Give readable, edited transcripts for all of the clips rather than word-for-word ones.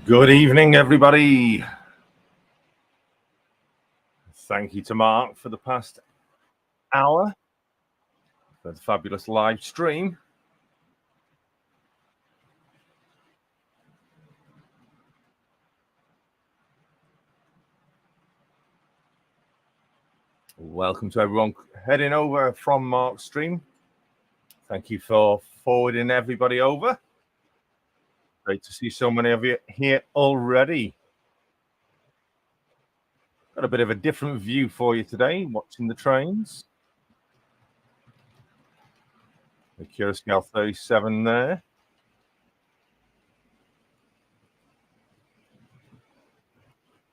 Good evening, everybody. Thank you to Mark for the past hour for the fabulous live stream. Welcome to everyone heading over from Mark's stream. Thank you for forwarding everybody over. Great to see so many of you here already. Got a bit of a different view for you today, watching the trains. The Curacao 37 there.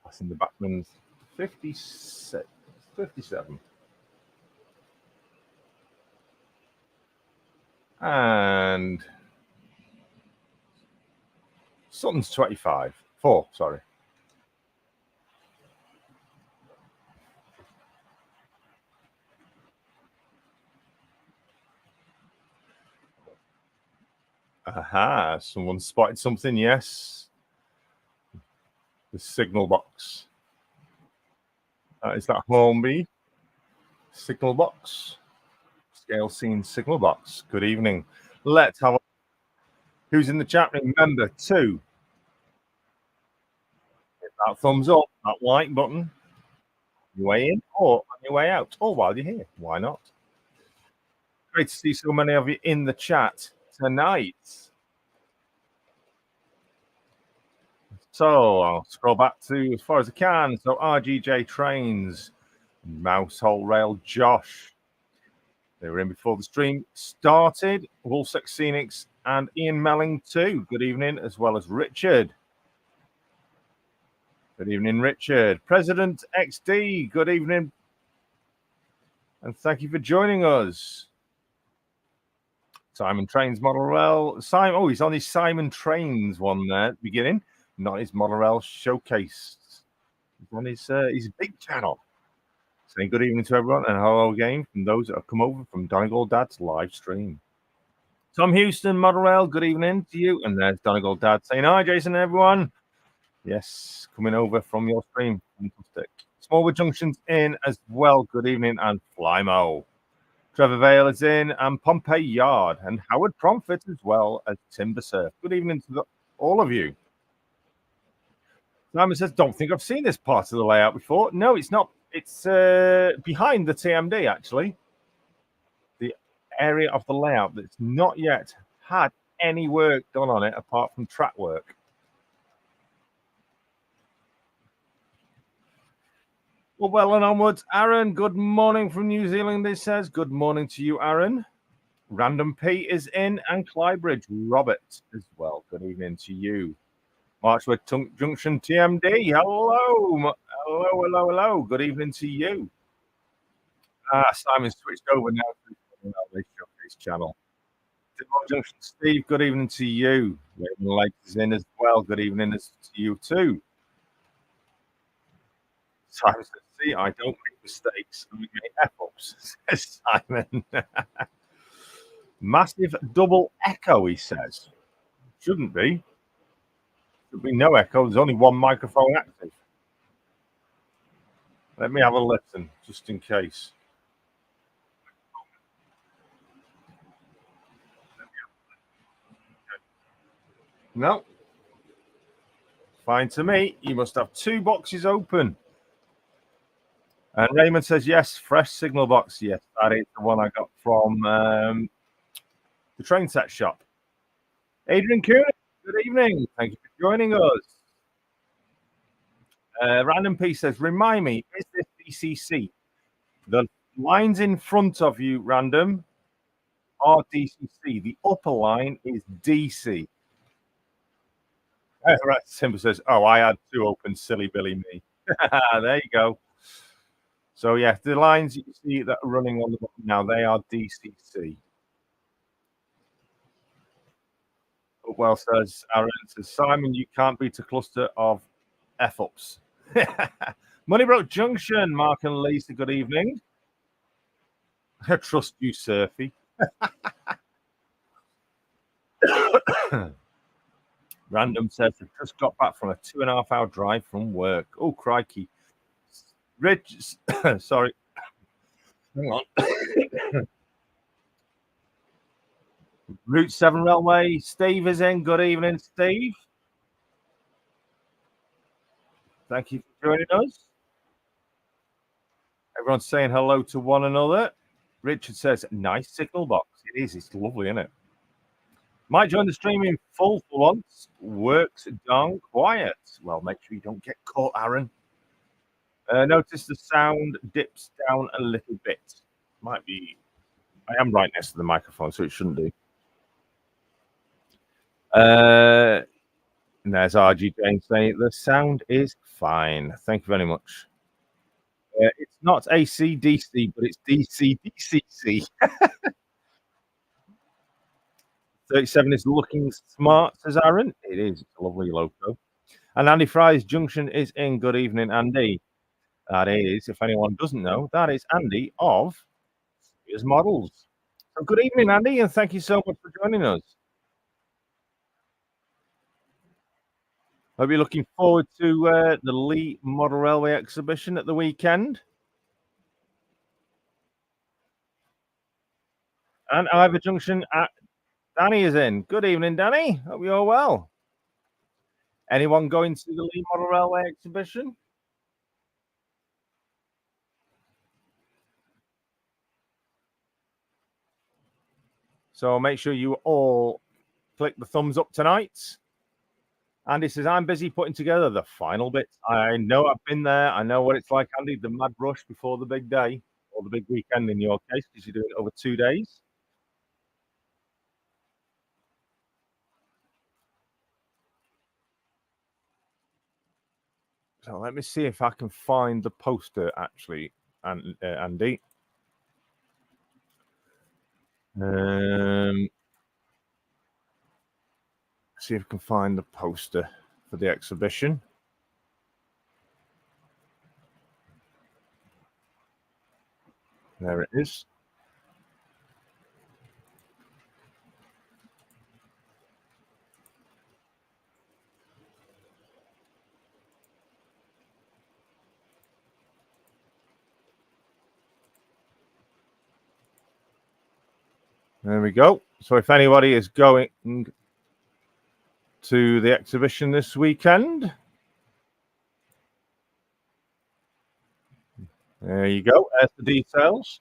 Passing the Backman's 57. And Sutton's 25. 4, sorry. Aha, someone spotted something, yes. The signal box. Is that Hornby? Signal box. Scale scene signal box. Good evening. Let's have a who's in the chat. Remember to hit that thumbs up, that like button on your way in or on your way out, or while you're here. Why not? Great to see so many of you in the chat tonight. So I'll scroll back to as far as I can. So RGJ Trains, Mousehole Rail Josh. They were in before the stream started. Woolsex Scenics and Ian Melling too. Good evening, as well as Richard. Good evening, Richard. President XD, good evening. And thank you for joining us. Simon Trains Model Rail. Simon, he's on his Simon Trains one there at the beginning, not his Model Rail Showcase. He's on his big channel. Saying good evening to everyone and hello again from those that have come over from Donegal Dad's live stream. Tom Houston, Model Rail, good evening to you. And there's Donegal Dad saying hi, Jason and everyone. Yes, coming over from your stream. Fantastic. Smallwood Junction's in as well. Good evening. And Flymo. Trevor Vale is in and Pompey Yard and Howard Promfit as well as Timber Surf. Good evening to all of you. Simon says, don't think I've seen this part of the layout before. No, it's not. It's behind the TMD, actually. The area of the layout that's not yet had any work done on it apart from track work. Well and onwards. Aaron, good morning from New Zealand, it says. Good morning to you, Aaron. Random P is in and Clybridge Robert as well. Good evening to you. Marchwood Junction TMD. Hello. Good evening to you. Simon switched over now to the Showcase channel. Junction Steve, good evening to you. Raven Lake is in as well. Good evening to you too. Simon says, see, I don't make mistakes. I make F-ups, says Simon. Massive double echo, he says. Shouldn't be. Should be no echo. There's only one microphone active. Let me have a listen, just in case. No. Fine to me. You must have two boxes open. And Raymond says, yes, fresh signal box. Yes, that is the one I got from the train set shop. Adrian Cooney, good evening. Thank you for joining us. Random P says, remind me, is this DCC? The lines in front of you, Random, are DCC. The upper line is DC. Right, Simba says, I had two open, silly Billy me. There you go. So, yeah, the lines you see that are running on the bottom now, they are DCC. Well, says Aaron, says Simon, you can't beat a cluster of F-ups. Moneybrook Junction, Mark and Lisa, good evening. I trust you, Surfy. Random says they've just got back from a 2.5 hour drive from work. Oh, crikey. Rich, sorry. Hang on. Route 7 Railway. Steve is in. Good evening, Steve. Thank you for joining us. Everyone's saying hello to one another. Richard says, nice signal box. It is. It's lovely, isn't it? Might join the stream in full for once. Works darn quiet. Well, make sure you don't get caught, Aaron. Notice the sound dips down a little bit. Might be. I am right next to the microphone, so it shouldn't do. And there's RG James saying the sound is fine. Thank you very much. It's not AC/DC, but it's DC/DCC. 37 is looking smart, says Aaron. It is. It's a lovely logo. And Andy Fry's Junction is in. Good evening, Andy. That is, if anyone doesn't know, that is Andy of His Models. So good evening, Andy, and thank you so much for joining us. Hope you're looking forward to the Lee Model Railway exhibition at the weekend. And Ivor Junction, Danny is in. Good evening, Danny. Hope you're well. Anyone going to the Lee Model Railway exhibition? So make sure you all click the thumbs up tonight. Andy says, I'm busy putting together the final bits. I know I've been there. I know what it's like, Andy, the mad rush before the big day, or the big weekend in your case, because you're doing it over 2 days. So let me see if I can find the poster, actually, Andy. See if I can find the poster for the exhibition. There it is. There we go. So if anybody is going to the exhibition this weekend, there you go. There's the details.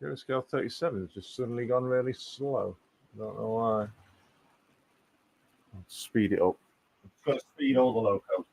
Kira Scale 37 has just suddenly gone really slow. Don't know why. Let's speed it up. It's got to speed all the locos.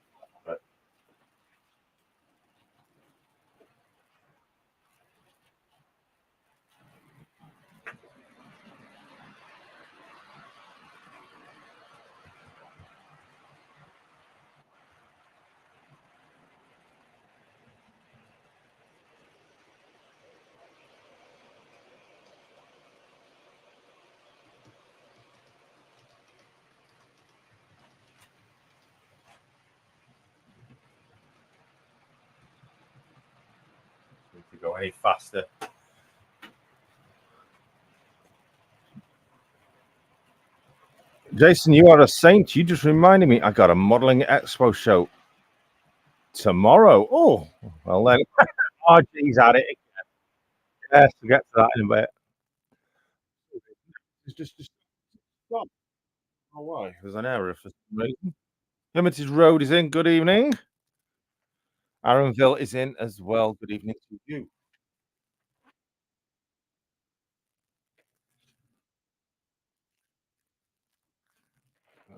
To go any faster. Jason, you are a saint. You just reminded me I got a modeling expo show tomorrow. Oh, well then. RG's at it again. Yes, we'll get to that in a bit. It's just stop. Oh, why? There's an error for some reason. Limited Road is in. Good evening. Aaronville is in as well. Good evening to you.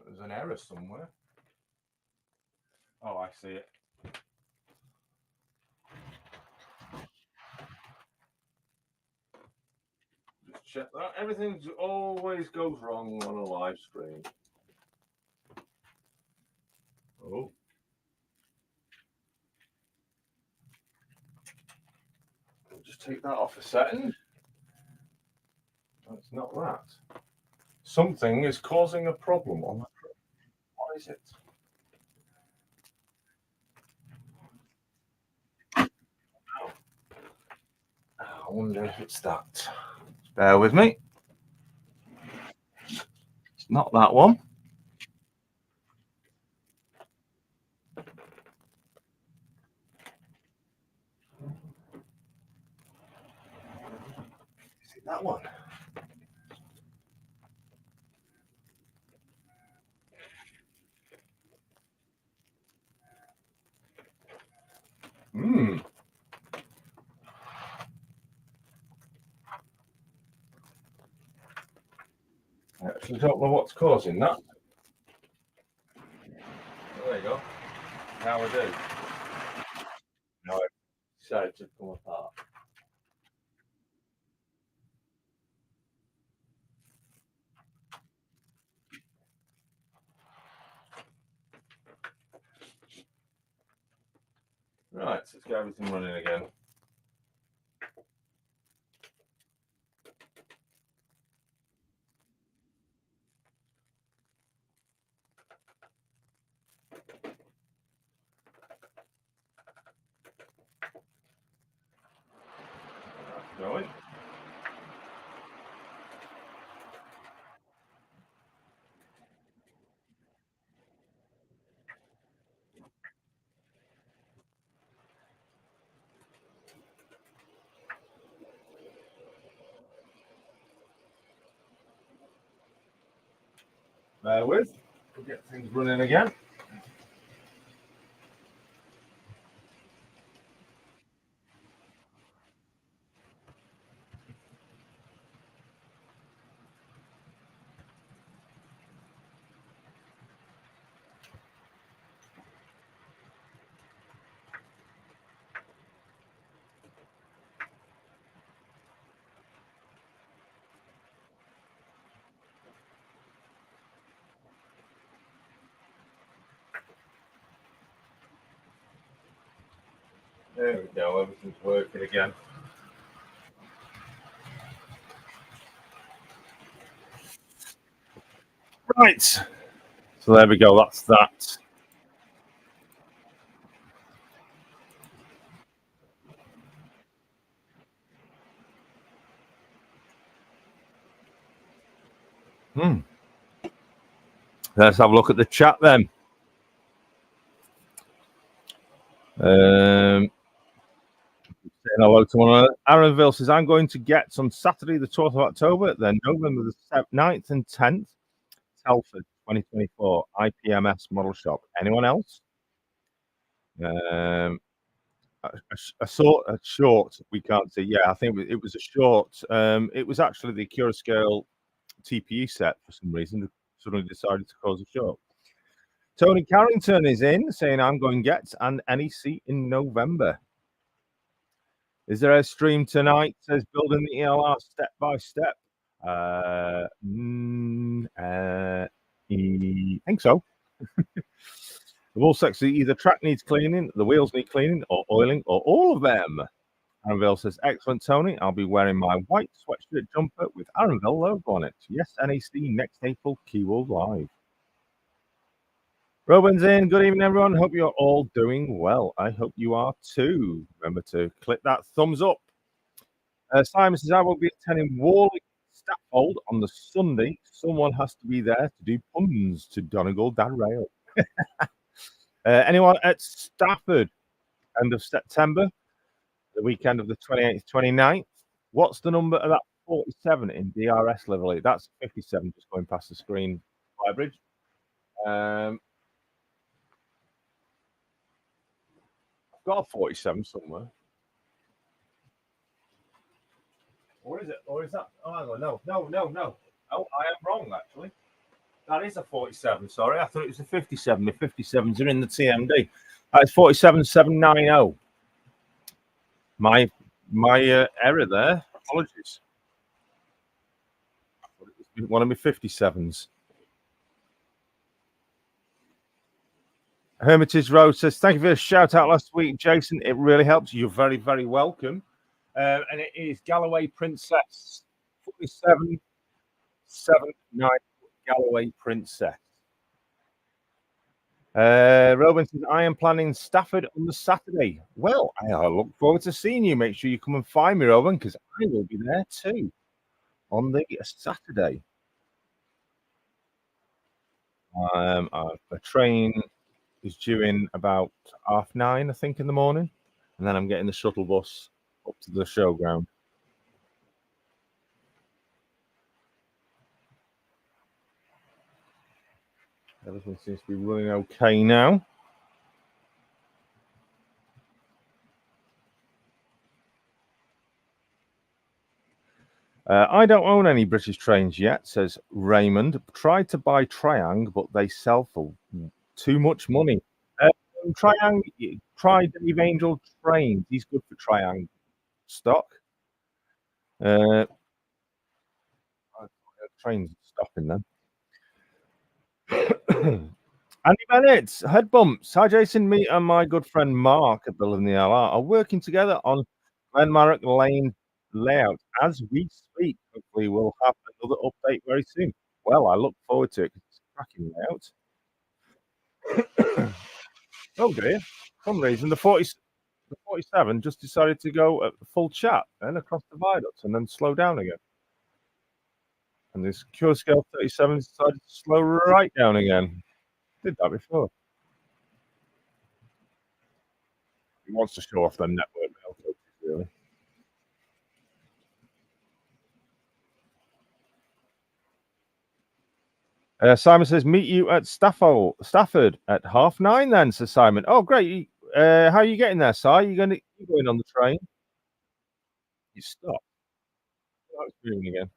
There's an error somewhere. Oh, I see it. Just check that. Everything always goes wrong on a live stream. Oh. We'll just take that off a second. That's not that. Something is causing a problem on that. What is it? I wonder if it's that. Bear with me. It's not that one. Is it that one? I actually don't know what's causing that. There you go. Now I do. Now I've decided to come apart. Right, let's get everything running again. That's going. Bear with. We'll get things running again. There we go, everything's working again. Right. So there we go, that's that. Let's have a look at the chat then. Saying hello to one another. Aaronville says, I'm going to get on Saturday, the 12th of October, then November the 9th and 10th, Telford 2024, IPMS Model Shop. Anyone else? A short, we can't see. Yeah, I think it was a short. It was actually the Cura Scale TPE set for some reason. Suddenly decided to cause a short. Tony Carrington is in saying, I'm going to get an NEC in November. Is there a stream tonight? Says building the ELR step by step. I think so. The wall section, either track needs cleaning, the wheels need cleaning, or oiling, or all of them. Aaronville says, excellent, Tony. I'll be wearing my white sweatshirt jumper with Aaronville logo on it. Yes, NEC next April, Keyworld Live. Robin's in. Good evening, everyone. Hope you're all doing well. I hope you are too. Remember to click that thumbs up. Simon says, I will be attending Warwick Stafford on the Sunday. Someone has to be there to do puns to Donegal Dan Rail. Anyone at Stafford, end of September, the weekend of the 28th, 29th? What's the number of that 47 in DRS level 8? That's 57, just going past the screen. Flybridge. I've got a 47 somewhere. What is it? Or is that? Oh, hang on. No. Oh, I am wrong, actually. That is a 47. Sorry, I thought it was a 57. The 57s are in the TMD. That's 47790. My error there. Apologies. One of my 57s. Hermitage Road says, thank you for the shout out last week, Jason. It really helps. You're very, very welcome. And it is Galloway Princess 4779 Galloway Princess. Robin says, I am planning Stafford on the Saturday. Well, I look forward to seeing you. Make sure you come and find me, Robin, because I will be there too on the Saturday. The train is due in about 9:30, I think, in the morning, and then I'm getting the shuttle bus up to the showground. Everything seems to be running okay now. I don't own any British trains yet, says Raymond. Tried to buy Triang, but they sell for too much money. Triang, try Dave Angel Trains. He's good for Triang stock. Trains stopping them. Andy Bennett, head bumps. Hi, Jason. Me and my good friend Mark at Building the LR are working together on Glenmarrock Lane layout as we speak. Hopefully, we'll have another update very soon. Well, I look forward to it. It's a cracking layout. Oh dear. For some reason, the 47 just decided to go at full chat and across the viaduct and then slow down again. And this Cure Scale 37 decided to slow right down again. Did that before. He wants to show off them network mail coaches, really. Simon says, meet you at Stafford at 9:30 then, says Simon. Oh, great. How are you getting there, Si? You going on the train? You stop. Oh, it's moving again.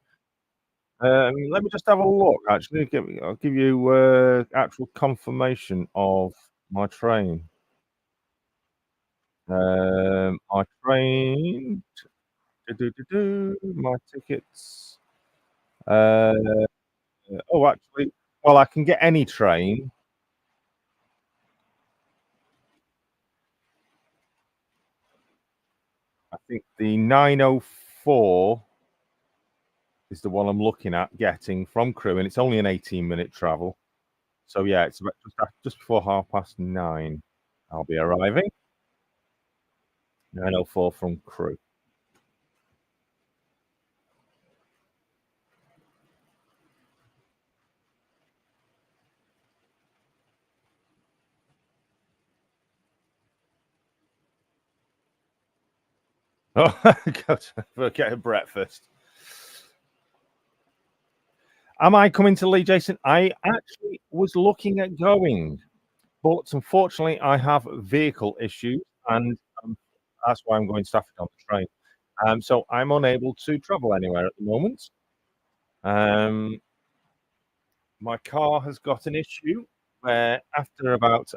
Let me just have a look, actually. I'll give you actual confirmation of my train. My train. My tickets. Actually, well, I can get any train. I think the 9:04 is the one I'm looking at getting from Crewe, and it's only an 18-minute travel. So yeah, it's about just before 9:30. I'll be arriving. 9:04 from Crewe. Oh, God, get a breakfast. Am I coming to Lee, Jason? I actually was looking at going, but unfortunately, I have vehicle issues, and that's why I'm going to Stafford on the train. So I'm unable to travel anywhere at the moment. My car has got an issue where after about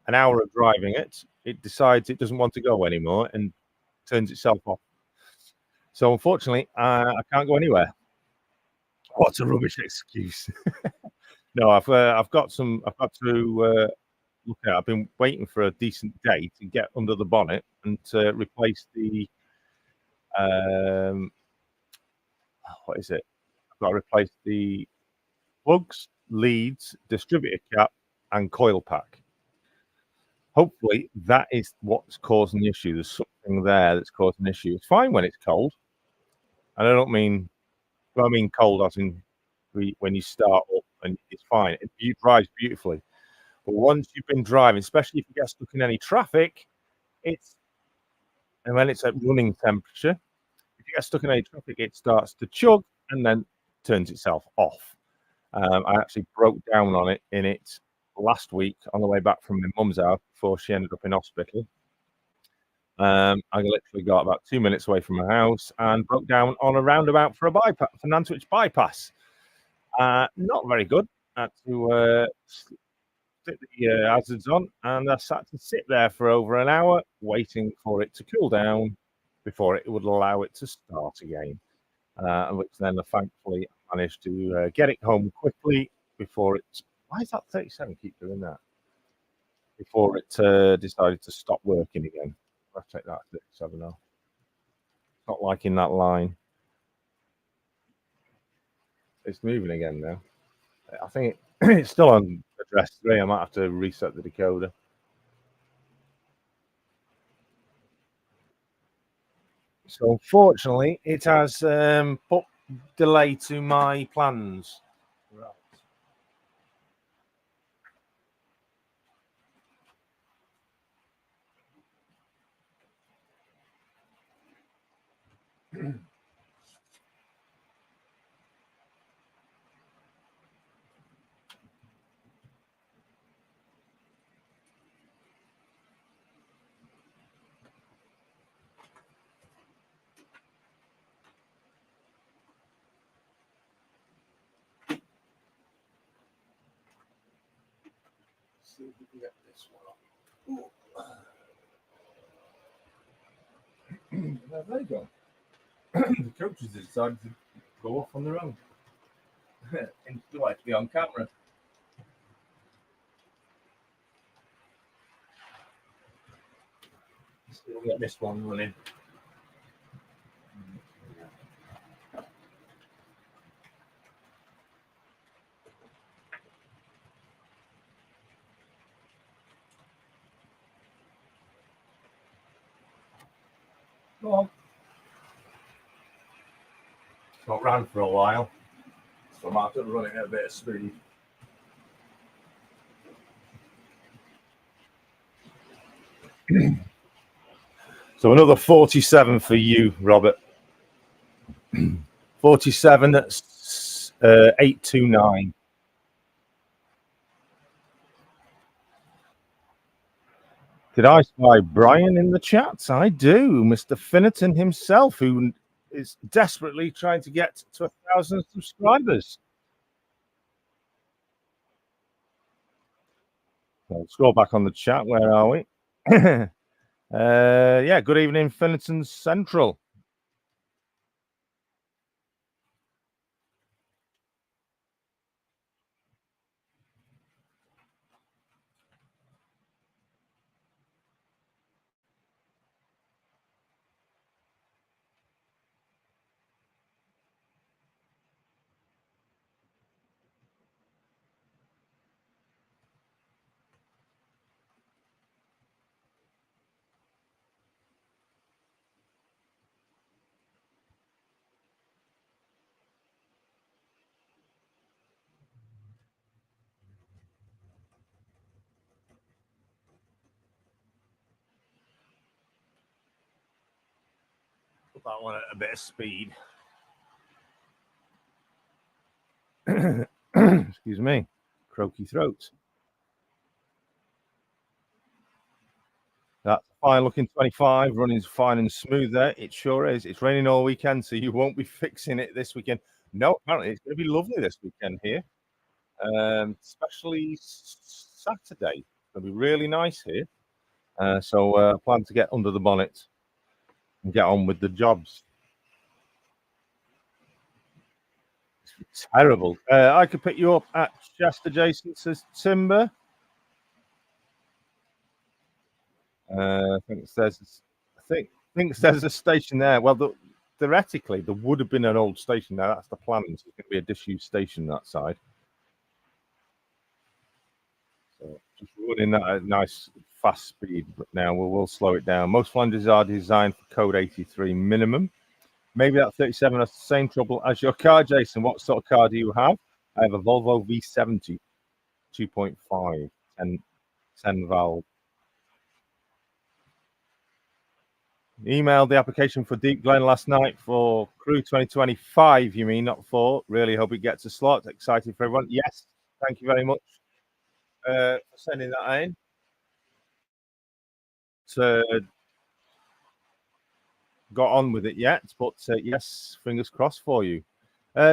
an hour of driving it, it decides it doesn't want to go anymore and turns itself off. So unfortunately, I can't go anywhere. What a rubbish excuse. No, I've got to look at. I've been waiting for a decent day to get under the bonnet and to replace the what is it? I've got to replace the plugs, leads, distributor cap, and coil pack. Hopefully, that is what's causing the issue. There's something there that's causing the issue. It's fine when it's cold, and I don't mean. Well, I mean cold as in when you start up, and it's fine. It drives beautifully, but once you've been driving, especially if you get stuck in any traffic, it's and when it's at running temperature, if you get stuck in any traffic, it starts to chug and then turns itself off. I actually broke down on it last week on the way back from my mum's house before she ended up in hospital. I literally got about 2 minutes away from my house and broke down on a roundabout for a bypass, for Nantwich bypass. Not very good. I had to stick the hazards on, and I sat to sit there for over an hour waiting for it to cool down before it would allow it to start again. Which then thankfully managed to get it home quickly before it. Why is that 37 keep doing that? Before it decided to stop working again. I'll take that 37 off. Not liking that line. It's moving again now. I think it's still on the for S3. I might have to reset the decoder. So unfortunately, it has put delay to my plans. Right. See if we can get this one up. There they go. The coaches decided to go off on their own. And they like to be on camera. Still get this one running. Go on. It's not ran for a while, so I might have to run it at a bit of speed. So another 47 for you, Robert. 47 at 829. Did I spy Brian in the chat? I do. Mr. Finnerton himself, who is desperately trying to get to 1,000 subscribers. So scroll back on the chat. Where are we? Yeah, good evening, Finnerton Central. Put that one at a bit of speed. Excuse me, croaky throat. That's fine looking 25, running fine and smooth there. It sure is. It's raining all weekend, so you won't be fixing it this weekend. No, apparently it's going to be lovely this weekend here, especially Saturday. It's going to be really nice here. So I plan to get under the bonnet and get on with the jobs. It's terrible. I could pick you up at Chester, Jason, says Timber. I think there's a station there. Well, theoretically, there would have been an old station there. That's the plan. So it's going to be a disused station that side. So just running that at nice fast speed. But now we'll slow it down. Most flanges are designed for code 83 minimum. Maybe that 37 has the same trouble as your car, Jason. What sort of car do you have? I have a Volvo V70 2.5 10 valve. Emailed the application for Deep Glen last night for Crew 2025. You mean, not for? Really hope it gets a slot. Excited for everyone. Yes, thank you very much for sending that in. Got on with it yet, but yes, fingers crossed for you.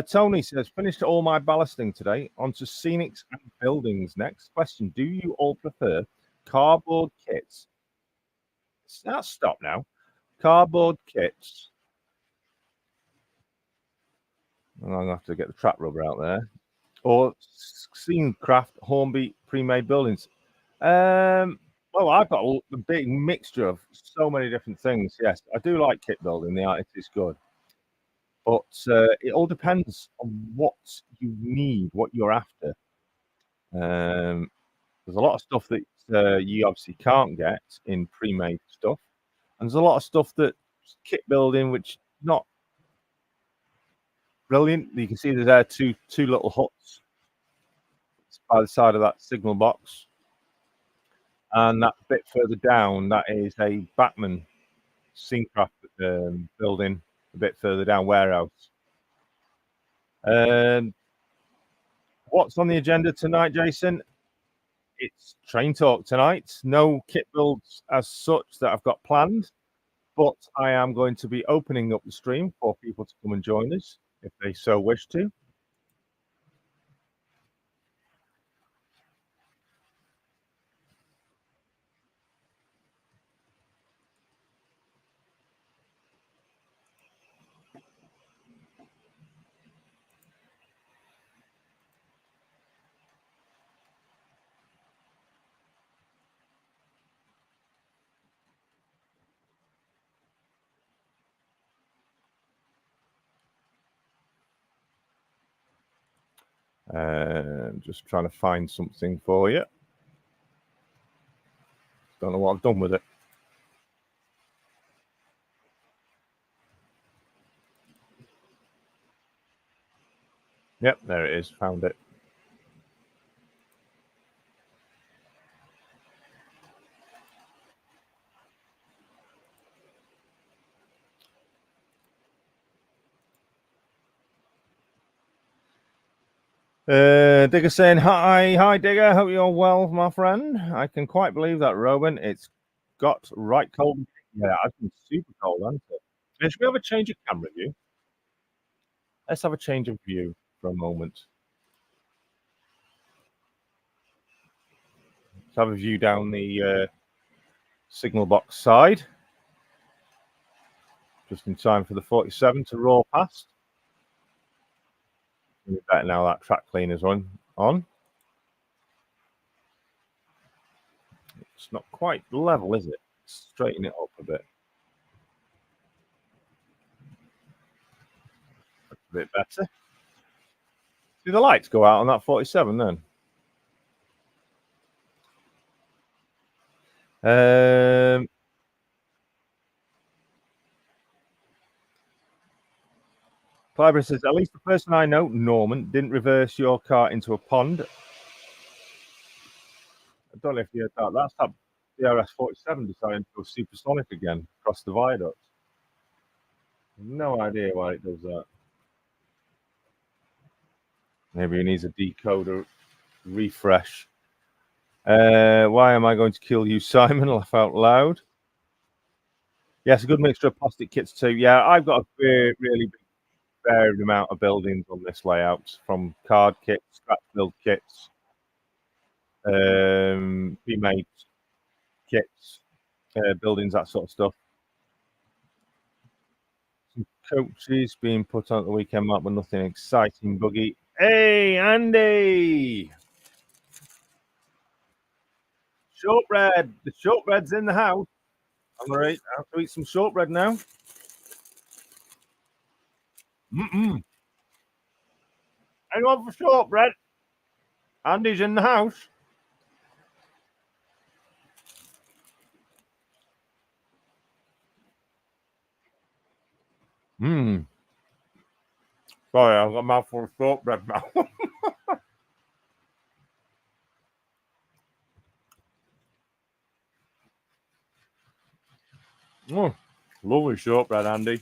Tony says, finished all my ballasting today. On to scenics and buildings next. Question: do you all prefer cardboard kits? Stop now. Cardboard kits. I'm going to have to get the trap rubber out there. Or scene craft Hornby pre-made buildings. Well, I've got a big mixture of so many different things. Yes, I do like kit building. The art is good. But it all depends on what you need, what you're after. There's a lot of stuff that you obviously can't get in pre-made stuff, and there's a lot of stuff that kit building which not brilliant. You can see there two little huts by the side of that signal box, and that bit further down that is a Batman Syncraft building. A bit further down, warehouse. What's on the agenda tonight, Jason? It's train talk tonight. No kit builds as such that I've got planned, but I am going to be opening up the stream for people to come and join us if they so wish to. Just trying to find something for you. Don't know what I've done with it. Yep, there it is. Found it. Digger saying hi Digger, hope you're well, my friend. I can quite believe that, Robin. It's got right cold. Yeah, I've been super cold, hasn't it? And should we have a change of camera view? Let's have a change of view for a moment. Let's have a view down the signal box side. Just in time for the 47 to roar past. Better now that track cleaner's on. It's not quite level, is it? Straighten it up a bit. That's a bit better. See the lights go out on that 47 then. Cliver says, at least the person I know, Norman, didn't reverse your car into a pond. I don't know if you heard that. That's that DRS 47 deciding to go supersonic again across the viaduct. No idea why it does that. Maybe it needs a decoder refresh. Why am I going to kill you, Simon? Laugh out loud. Yes, a good mixture of plastic kits too. Yeah, I've got a really big varied amount of buildings on this layout, from card kits, scratch build kits, pre-made kits, buildings, that sort of stuff. Some coaches being put on at the weekend mark, but nothing exciting. Buggy. Hey, Andy! Shortbread. The shortbread's in the house. I'm all right. I have to eat some shortbread now. Anyone for shortbread? Andy's in the house. Sorry, I've got a mouthful of shortbread now. Lovely shortbread, Andy.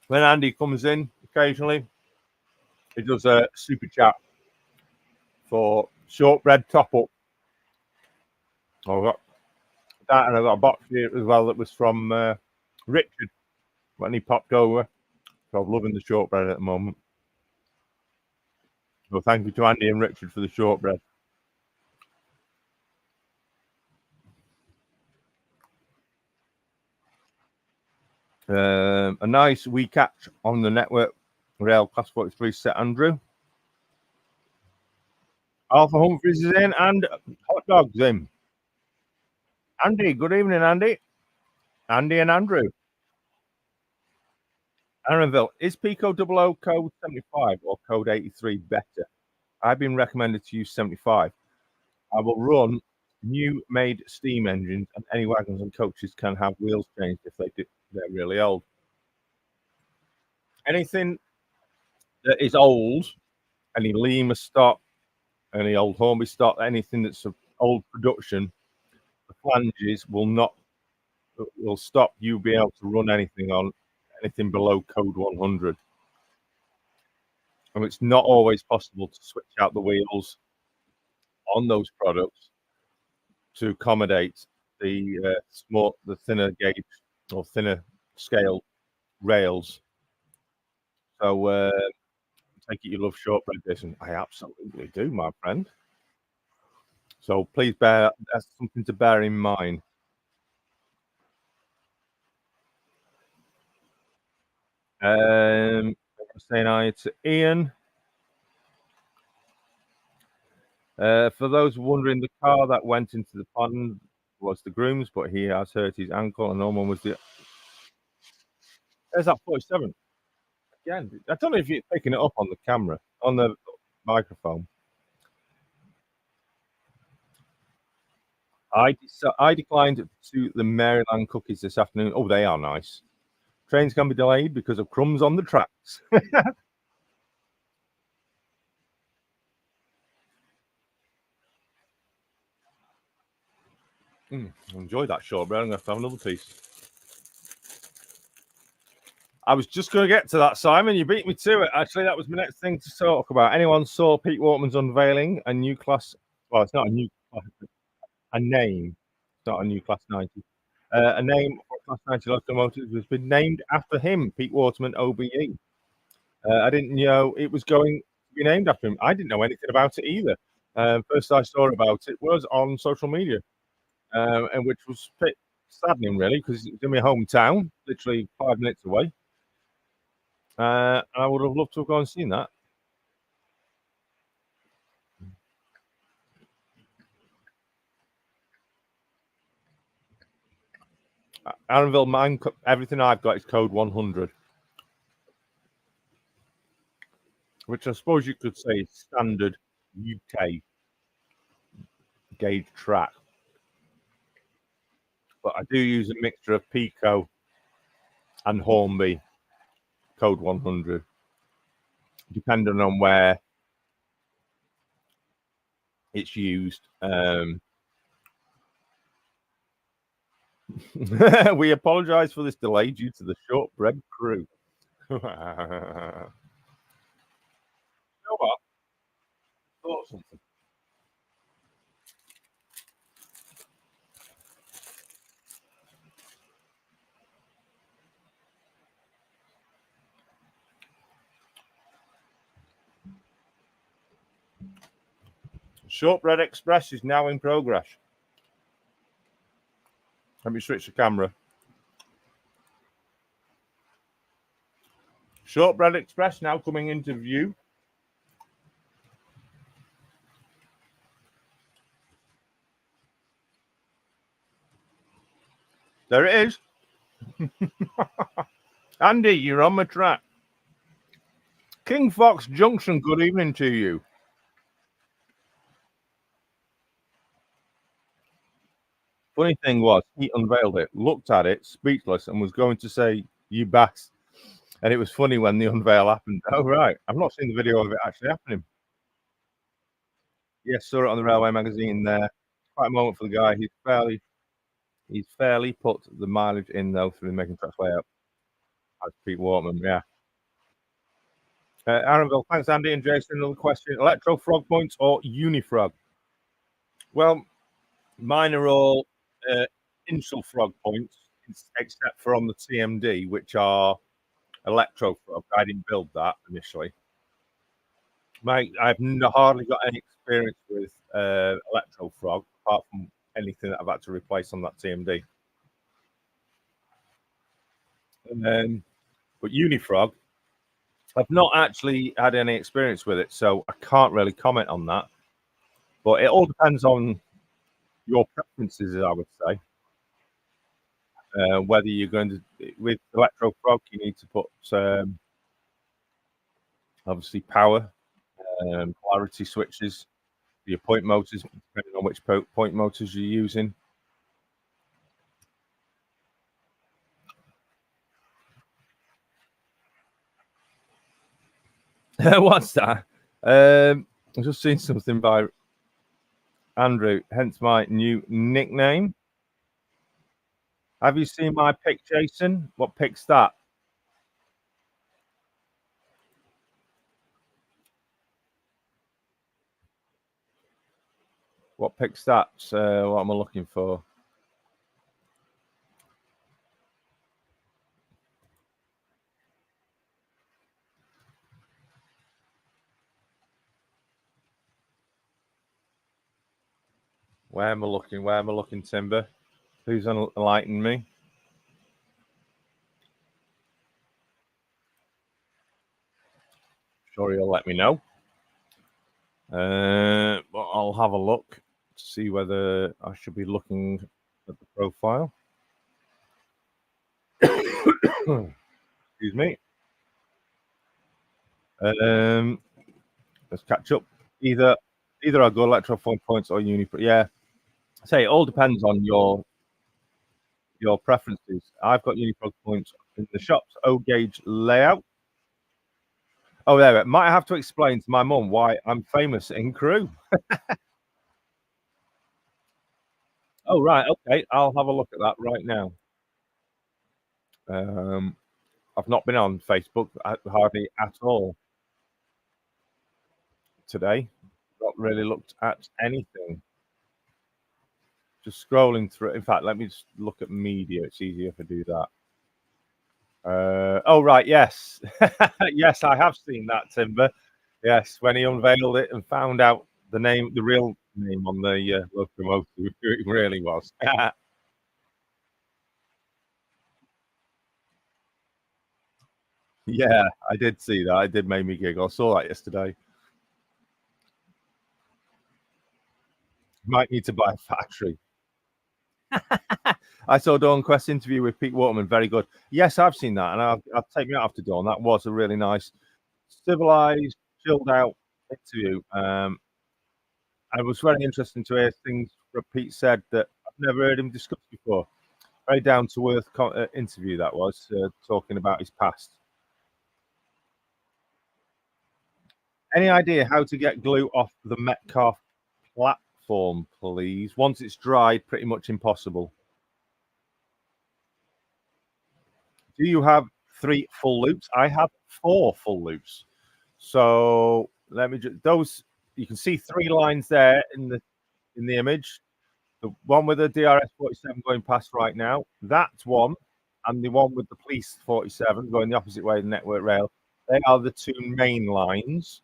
When Andy comes in occasionally, he does a super chat for shortbread top up. I've got that, and I've got a box here as well that was from Richard when he popped over. So I'm loving the shortbread at the moment. So thank you to Andy and Richard for the shortbread. A nice wee catch on the network rail class 43 set Andrew. Alpha Humphreys is in and hot dogs in. Andy, good evening, Andy. Andy and Andrew. Aaronville, is Pico 00 code 75 or code 83 better? I've been recommended to use 75. I will run new made steam engines, and any wagons and coaches can have wheels changed if they're really old. Anything that is old, any Lima stock, any old Hornby stock, anything that's of old production, the flanges will stop you being able to run anything below code 100. And it's not always possible to switch out the wheels on those products to accommodate the thinner gauge or thinner scale rails. So take it you love shortbread edition. I absolutely do, my friend. So please that's something to bear in mind. Saying hi to Ian. For those wondering, the car that went into the pond was the groom's, but he has hurt his ankle, and no one was the. There's that 47. Again, I don't know if you're picking it up on the camera, on the microphone. I declined to the Maryland cookies this afternoon. Oh, they are nice. Trains can be delayed because of crumbs on the tracks. Enjoy that shortbread. I'm going to have another piece. I was just going to get to that, Simon. You beat me to it. Actually, that was my next thing to talk about. Anyone saw Pete Wortman's unveiling a new class? Well, it's not a new class, a name. It's not a new class 90. A name for class 90 locomotives has been named after him, Pete Wortman, OBE. I didn't know it was going to be named after him. I didn't know anything about it either. First I saw about it was on social media, and which was a bit saddening, really, because it's in my hometown, literally 5 minutes away. I would have loved to have gone and seen that. Arundel, everything I've got is code 100, which I suppose you could say is standard UK gauge track. But I do use a mixture of Pico and Hornby code 100, depending on where it's used. We apologise for this delay due to the shortbread crew. You know what? Thought something. Shortbread Express is now in progress. Let me switch the camera. Shortbread Express now coming into view. There it is. Andy, you're on my track. King Fox Junction, good evening to you. Funny thing was, he unveiled it, looked at it, speechless, and was going to say, "You bass." And it was funny when the unveil happened. Oh, right. I've not seen the video of it actually happening. Yes, saw it on the Railway magazine there. Quite a moment for the guy. He's fairly put the mileage in, though, through the making tracks layout. As Pete Wortman, yeah. Arundel, thanks, Andy and Jason. Another question: Electro frog points or Unifrog? Well, mine are all initial frog points, except for on the TMD, which are Electro frog. I didn't build that initially. I've hardly got any experience with Electro frog, apart from anything that I've had to replace on that TMD. And then, but Unifrog, I've not actually had any experience with it, so I can't really comment on that. But it all depends on your preferences, I would say. Whether you're going to, with Electro Frog, you need to put obviously power, polarity switches for your point motors, depending on which point motors you're using. What's that? I've just seen something by Andrew, hence my new nickname. Have you seen my pic, Jason? What pic's that? What pic's that? What am I looking for? Where am I looking? Where am I looking, Timber? Who's enlightening me? Sure, you'll let me know. But I'll have a look to see whether I should be looking at the profile. Excuse me. Let's catch up. Either I go electrophone points or uni. Yeah, say it all depends on your preferences. I've got uniprog points in the shop's O gauge layout. Oh, there. Might have to explain to my mum why I'm famous in Crewe. Oh, right. Okay. I'll have a look at that right now. I've not been on Facebook hardly at all today. Not really looked at anything. Just scrolling through. In fact, let me just look at media. It's easier if I do that. Oh, right. Yes. Yes, I have seen that, Timber. Yes, when he unveiled it and found out the real name on the locomotive, it really was. Yeah, I did see that. It did make me giggle. I saw that yesterday. Might need to buy a factory. I saw Dawn Quest's interview with Pete Waterman. Very good. Yes, I've seen that, and I'll take me out after Dawn. That was a really nice, civilized, chilled out interview. It was very interesting to hear things that Pete said that I've never heard him discuss before. Very down to earth interview that was, talking about his past. Any idea how to get glue off the Metcalf platform, please? Once it's dried, pretty much impossible. Do you have 3 full loops? I have 4 full loops. So let me just those. You can see 3 lines there in the image. The one with the DRS 47 going past right now, that's one, and the one with the police 47 going the opposite way, the network rail. They are the 2 main lines.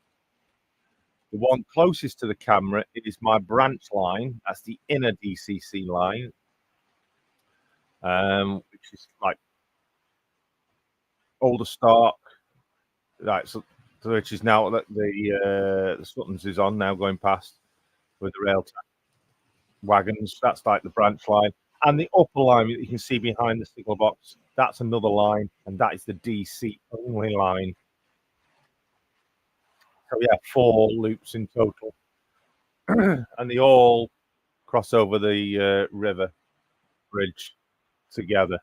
The one closest to the camera is my branch line. That's the inner DCC line, which is like older stock. Right, so which is now that the Suttons is on now going past with the rail wagons. That's like the branch line. And the upper line that you can see behind the signal box, that's another line, and that is the DC only line. So yeah, 4 loops in total. And they all cross over the river bridge together.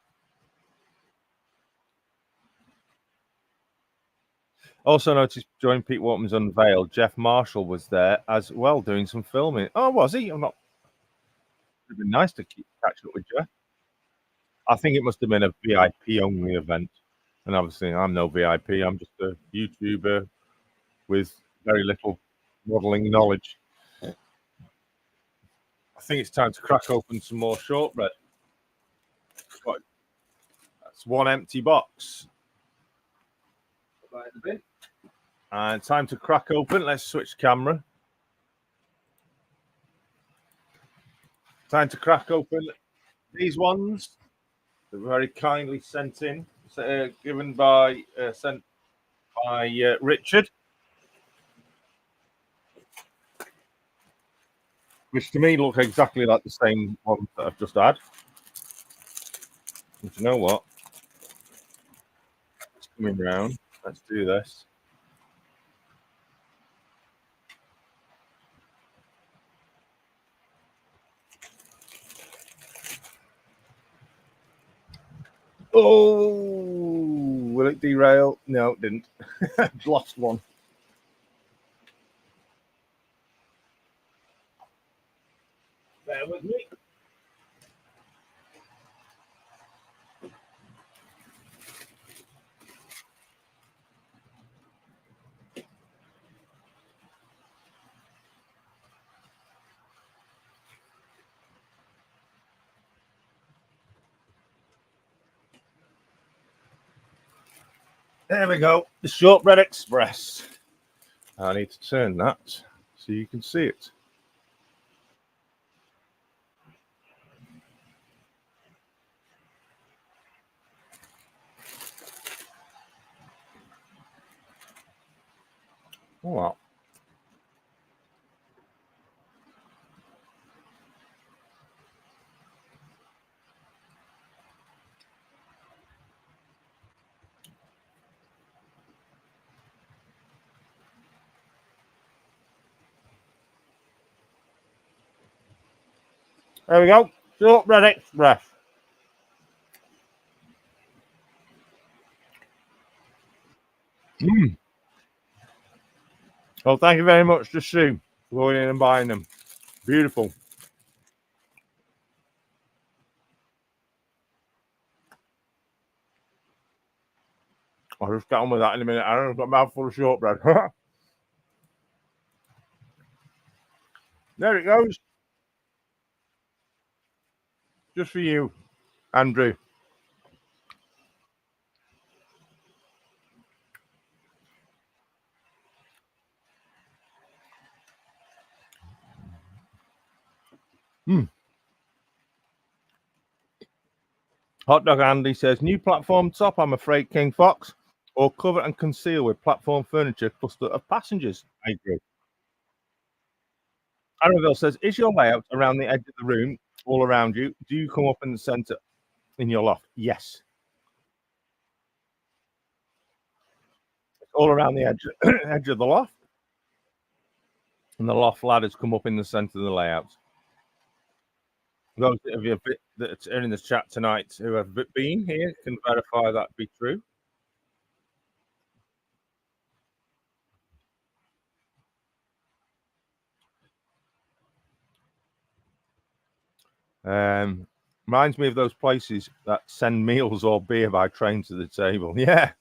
Also noticed during Pete Waterman's unveil, Jeff Marshall was there as well doing some filming. Oh, was he? I'm not. It'd been nice to catch up with Jeff. I think it must have been a VIP only event. And obviously, I'm no VIP. I'm just a YouTuber with very little modelling knowledge. I think it's time to crack open some more shortbread. That's 1 empty box. And time to crack open. Let's switch camera. Time to crack open these ones. They're very kindly sent in, sent by Richard, which to me look exactly like the same one that I've just had. And you know what? It's coming round. Let's do this. Oh, will it derail? No, it didn't. Lost one. Bear with me. There we go. The Shortbread Express. I need to turn that so you can see it. Wow. There we go. Shortbread Express. Well, thank you very much to Sue for going in and buying them. Beautiful. I'll just get on with that in a minute. I've got a mouthful of shortbread. There it goes. Just for you, Andrew. Hot Dog Andy says, new platform top, I'm afraid, King Fox, or cover and conceal with platform furniture cluster of passengers. I agree. Annabelle says, is your layout around the edge of the room, all around you? Do you come up in the center in your loft? Yes. It's all around the edge, edge of the loft. And the loft ladders come up in the center of the layout. Those that are in the chat tonight who have been here can verify that be true. Reminds me of those places that send meals or beer by train to the table. Yeah.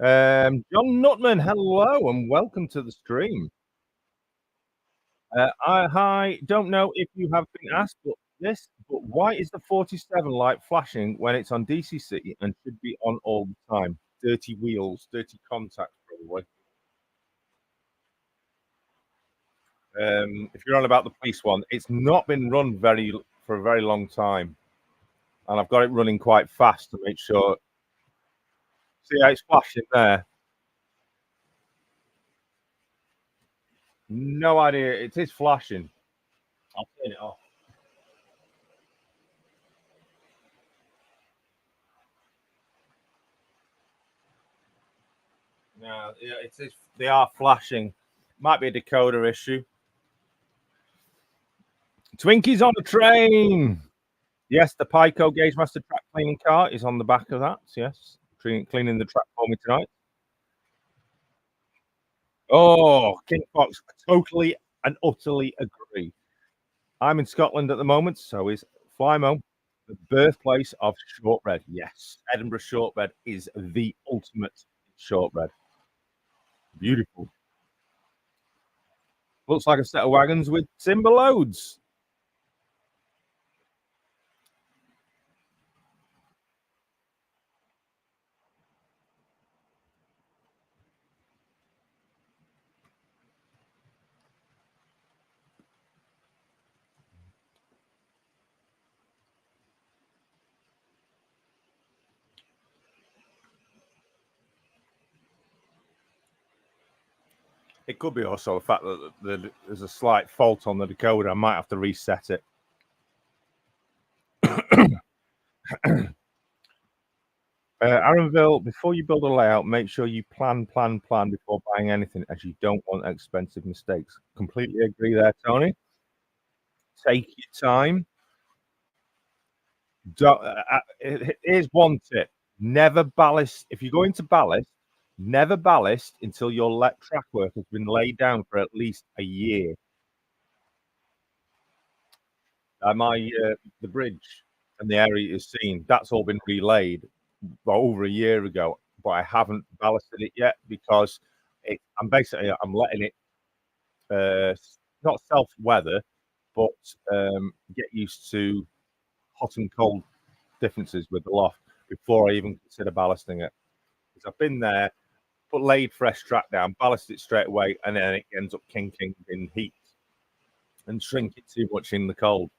John Nutman, hello and welcome to the stream. Hi, don't know if you have been asked but why is the 47 light flashing when it's on DCC and should be on all the time? Dirty wheels, dirty contacts, probably. If you're on about the police one, it's not been run for a very long time, and I've got it running quite fast to make sure. See how it's flashing there? No idea. It is flashing. I'll turn it off. No, yeah, it is. They are flashing. Might be a decoder issue. Twinkies on a train. Yes, the Pico Gauge Master track cleaning car is on the back of that. Yes, cleaning the track for me tonight. Oh, King Fox, totally and utterly agree. I'm in Scotland at the moment, so is Flymo, the birthplace of shortbread. Yes, Edinburgh shortbread is the ultimate shortbread. Beautiful. Looks like a set of wagons with timber loads. It could be also the fact that there's a slight fault on the decoder. I might have to reset it. Aaronville, before you build a layout, make sure you plan before buying anything, as you don't want expensive mistakes. Completely agree there, Tony. Take your time. Here's one tip: never ballast. If you go into ballast, never ballast until your track work has been laid down for at least a year. The bridge and the area you've seen, that's all been relaid over a year ago, but I haven't ballasted it yet because I'm letting it not self weather, but get used to hot and cold differences with the loft before I even consider ballasting it. Because I've been there, put laid fresh track down, ballast it straight away, and then it ends up kinking in heat and shrink it too much in the cold.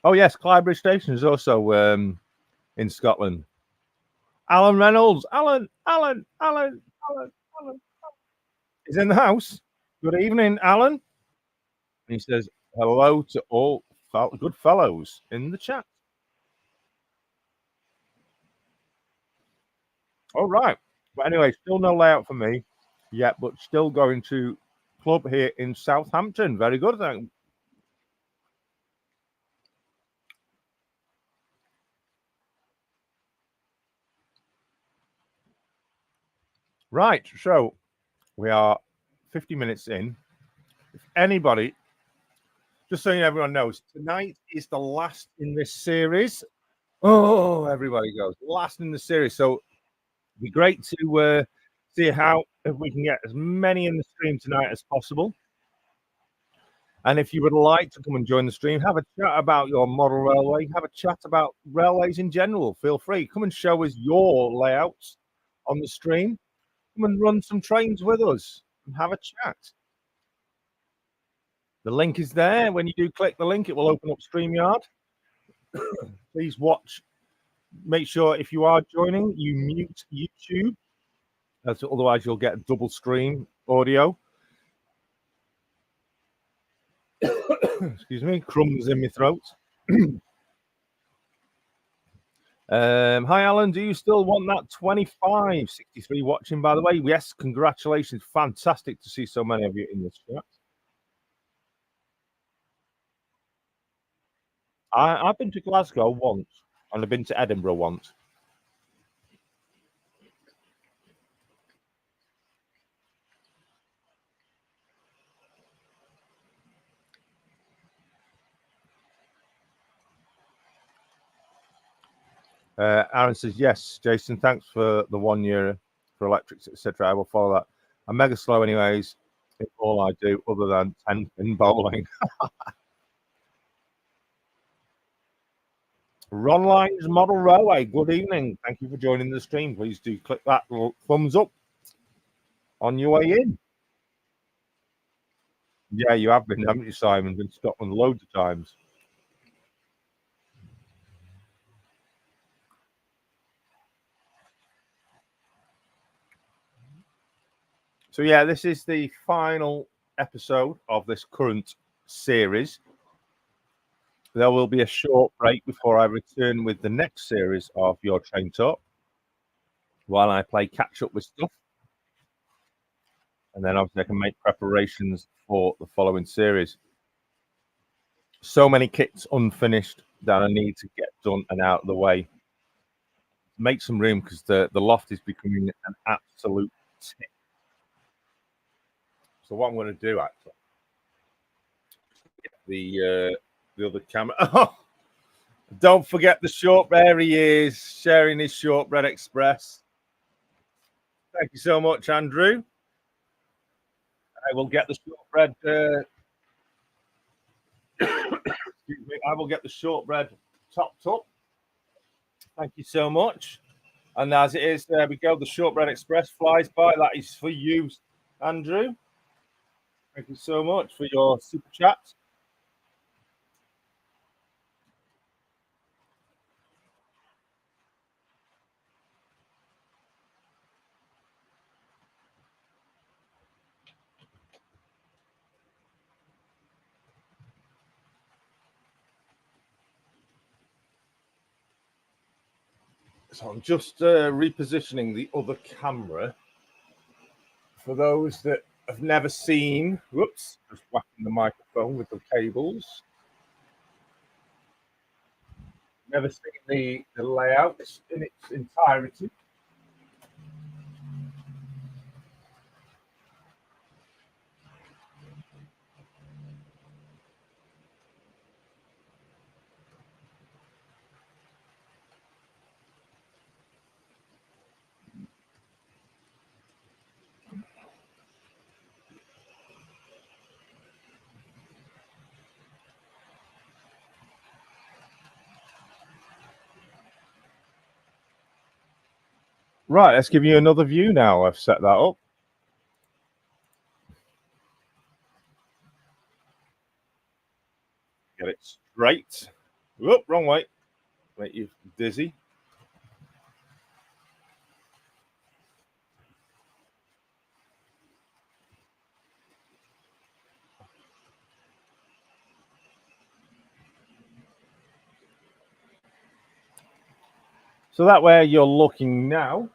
Oh yes, Clybridge Station is also in Scotland. Alan Reynolds, Alan is in the house. Good evening, Alan. And he says hello to all good fellows in the chat. All right. But anyway, still no layout for me yet, but still going to club here in Southampton. Very good. Thank. Right. So we are 50 minutes in. If anybody, just so everyone knows, tonight is the last in this series. Oh, everybody goes last in the series. So it'd be great to see how if we can get as many in the stream tonight as possible. And if you would like to come and join the stream, have a chat about your model railway, have a chat about railways in general, feel free. Come and show us your layouts on the stream. Come and run some trains with us and have a chat. The link is there. When you do click the link, it will open up StreamYard. Please watch. Make sure if you are joining, you mute YouTube. Otherwise, you'll get double stream audio. Excuse me, crumbs in my throat. Hi, Alan. Do you still want that 2563 watching, by the way? Yes, congratulations. Fantastic to see so many of you in this chat. I've been to Glasgow once, and I've been to Edinburgh once. Aaron says, yes, Jason, thanks for the 1 year for electrics, etc. I will follow that. I'm mega slow anyways. It's all I do other than 10-pin bowling. Ron Lines Model Railway, good evening. Thank you for joining the stream. Please do click that thumbs up on your way in. Yeah, you have been, haven't you, Simon? Been to Scotland loads of times. So yeah, this is the final episode of this current series. There will be a short break before I return with the next series of Your Train Talk while I play catch up with stuff. And then obviously I can make preparations for the following series. So many kits unfinished that I need to get done and out of the way. Make some room because the loft is becoming an absolute tip. So what I'm going to do actually, the other camera. Oh, don't forget the shortbread. There he is, sharing his Shortbread Express. Thank you so much, Andrew. I will get the shortbread. Excuse me. I will get the shortbread topped up. Thank you so much. And as it is, there we go. The Shortbread Express flies by. That is for you, Andrew. Thank you so much for your super chat. So I'm just repositioning the other camera for those that have never seen. Whoops, just whacking the microphone with the cables. Never seen the layout in its entirety. Right, let's give you another view now. I've set that up. Get it straight. Whoop, wrong way. Make you dizzy. So that way you're looking now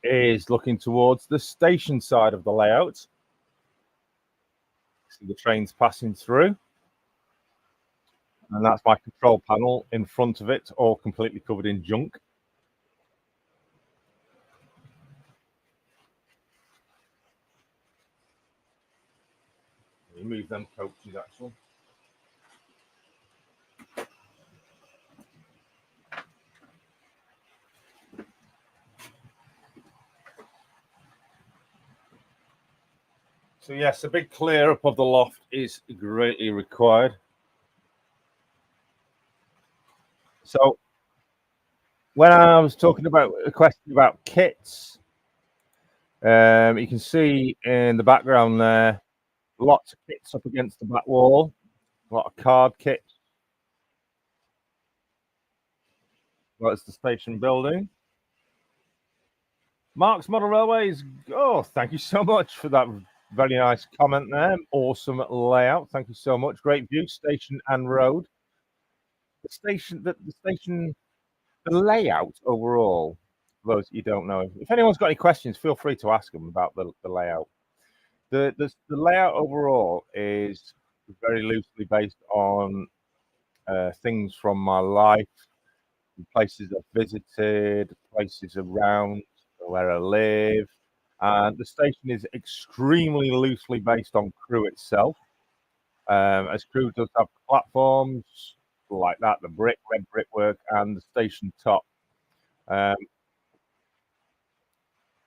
is looking towards the station side of the layout. See the trains passing through. And that's my control panel in front of it, all completely covered in junk. Remove them coaches, actually. So yes, a big clear up of the loft is greatly required. So when I was talking about a question about kits, you can see in the background there, lots of kits up against the back wall, a lot of card kits. That's the station building. Mark's Model Railways. Oh, thank you so much for that very nice comment there. Awesome layout. Thank you so much. Great view, station and road. The station, the layout overall. For those you don't know, if anyone's got any questions, feel free to ask them about the layout. The layout overall is very loosely based on things from my life, places I've visited, places around where I live. And the station is extremely loosely based on Crewe itself. As Crewe does have platforms like that, the red brickwork, and the station top. The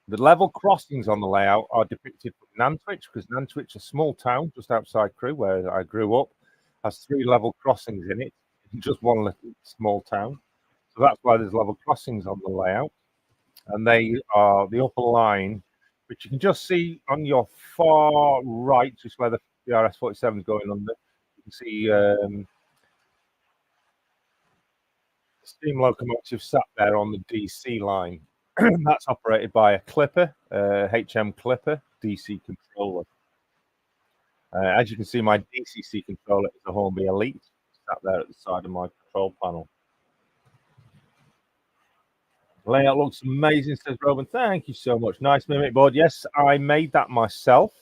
level crossings on the layout are depicted from Nantwich, because Nantwich, a small town just outside Crewe, where I grew up, has 3 level crossings in it, just one little small town. So that's why there's level crossings on the layout. And they are the upper line, which you can just see on your far right, just where the RS47 is going under. You can see steam locomotive sat there on the DC line. That's operated by a clipper, HM clipper, DC controller. As you can see, my DCC controller is a Hornby Elite, sat there at the side of my control panel. Layout looks amazing, says Robin. Thank you so much. Nice mimic board. Yes, I made that myself.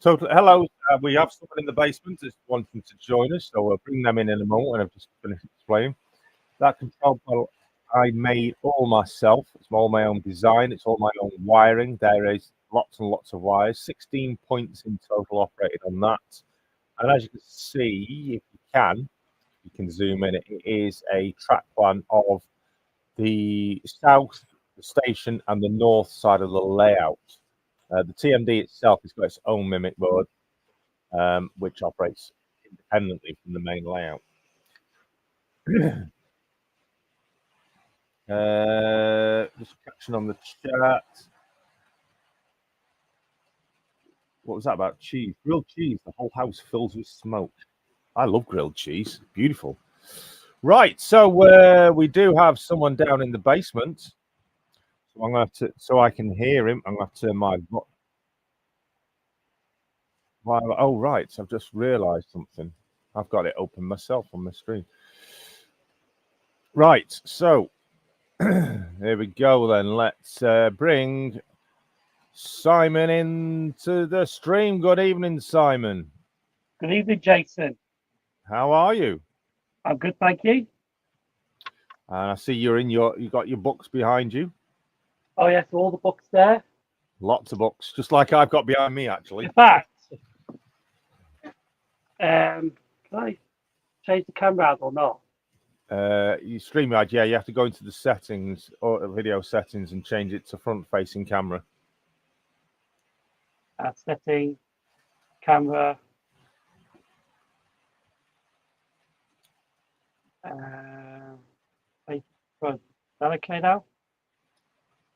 Totally. Hello. We have someone in the basement that's wanting to join us, so we'll bring them in a moment when I've just finished explaining. That control panel I made all myself. It's all my own design. It's all my own wiring. There is lots and lots of wires. 16 points in total operated on that. And as you can see, if you can zoom in. It is a track plan of the south, the station, and the north side of the layout. The TMD itself has got its own mimic board, which operates independently from the main layout. Just catching on the chat. What was that about? Cheese, grilled cheese. The whole house fills with smoke. I love grilled cheese. Beautiful. Right, so we do have someone down in the basement. So I'm going to, so I can hear him. I'm going to turn my. Oh right, I've just realised something. I've got it open myself on the screen. Right, so Here we go then. Let's bring Simon into the stream. Good evening, Simon. Good evening, Jason. How are you? I'm good, thank you. And I see you got your books behind you. Oh yes, all the books there. Lots of books, just like I've got behind me, actually. In fact, can I change the camera out or not? You StreamYard, yeah, you have to go into the settings or video settings and change it to front-facing camera. Setting, camera. Face front. Is that okay now?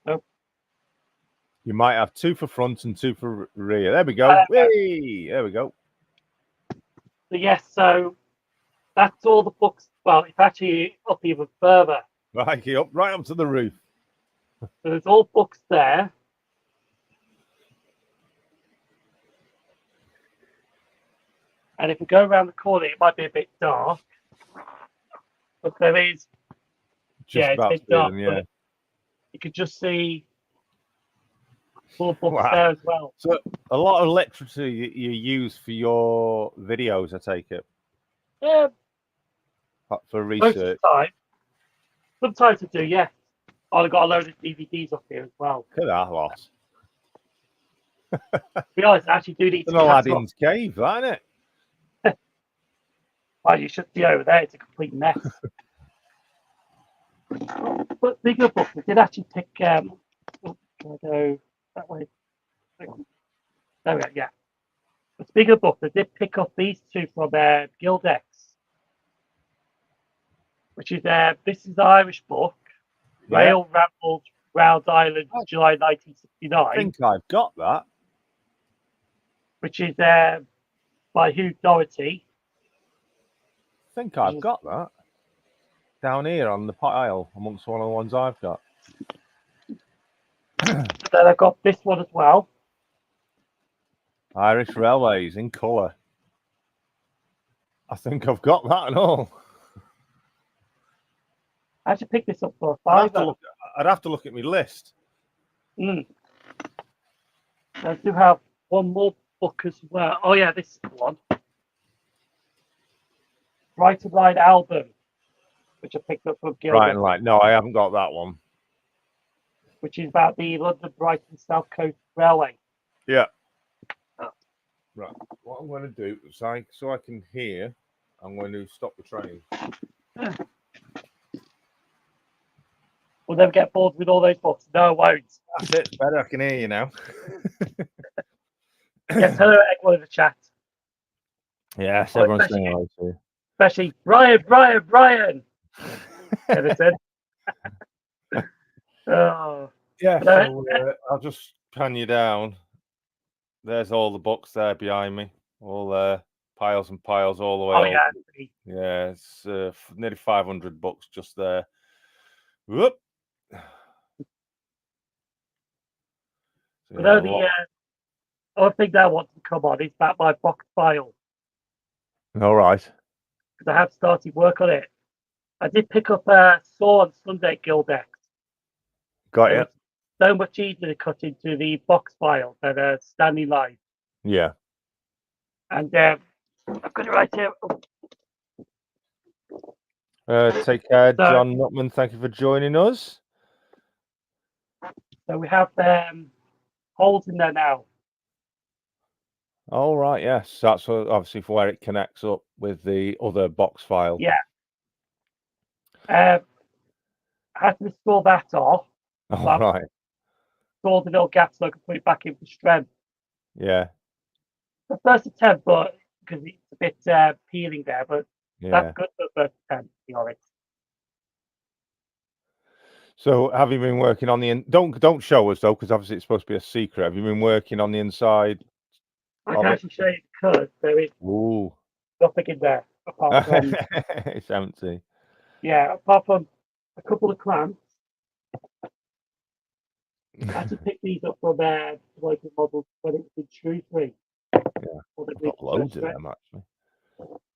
Nope. You might have two for front and two for rear. There we go. Whee! There we go. So yes, so that's all the books. Well, it's actually up even further. Right up to the roof. So there's all books there. And if we go around the corner, it might be a bit dark. But there is, Just it's a bit dark. Them, yeah. You could just see full books there as well. So a lot of literature you use for your videos, I take it. Yeah. For research. Most of the time. Sometimes I do, yeah. I've got a load of DVDs up here as well. Look at that lot. To be honest, I actually do need to Aladdin's cave, isn't it? Well, you should be over there. It's a complete mess. But bigger books, I did actually pick. Can I go that way? There we go. Yeah. The bigger book, I did pick up these two from Gildex, which is this is the Irish book, Rail Rambled Round Island, July 1969. I think I've got that. Which is by Hugh Doherty. I think I've got that down here on the pile amongst one of the ones I've got. Then I've got this one as well. Irish Railways in colour. I think I've got that and all. I should pick this up for a £5. I'd have to look at my list. I do have one more book as well. Oh yeah, this is the one. Brighton Line album, which I picked up from Gilbert. Brighton Line. No, I haven't got that one. Which is about the London Brighton South Coast Railway. Yeah. Right. What I'm going to do is so I can hear, I'm going to stop the train. We'll never get bored with all those books. No, I won't. That's it. Better. I can hear you now. Yes, hello, everyone in the chat. Yes, everyone's saying hello to you. Especially Brian. Edison. Oh. Yeah, so I'll just pan you down. There's all the books there behind me. All piles and piles all the way Oh, up. yeah. Yeah, it's nearly 500 books just there. Whoop. So, yeah, the other thing that I want to come on is about my box file. All right. Because I have started work on it. I did pick up a saw on Sunday at Gildex. Got it. So much easier to cut into the box file than a standing line. Yeah. And I've got it right here. Take care, John Nutman. Thank you for joining us. So we have holes in there now. All right, yes. That's obviously for where it connects up with the other box file. Yeah. I had to install that off. All right. Install the little gap so I can put it back in for strength. Yeah. The first attempt, but because it's a bit peeling there, but that's good for the first attempt, to be honest. So, have you been working on the don't show us though, because obviously it's supposed to be a secret. Have you been working on the inside? I can actually show you because there is nothing in there apart from it's empty. Yeah, apart from a couple of clamps. I had to pick these up from local models when it was in Shrewsbury. Yeah, I've got loads of them actually.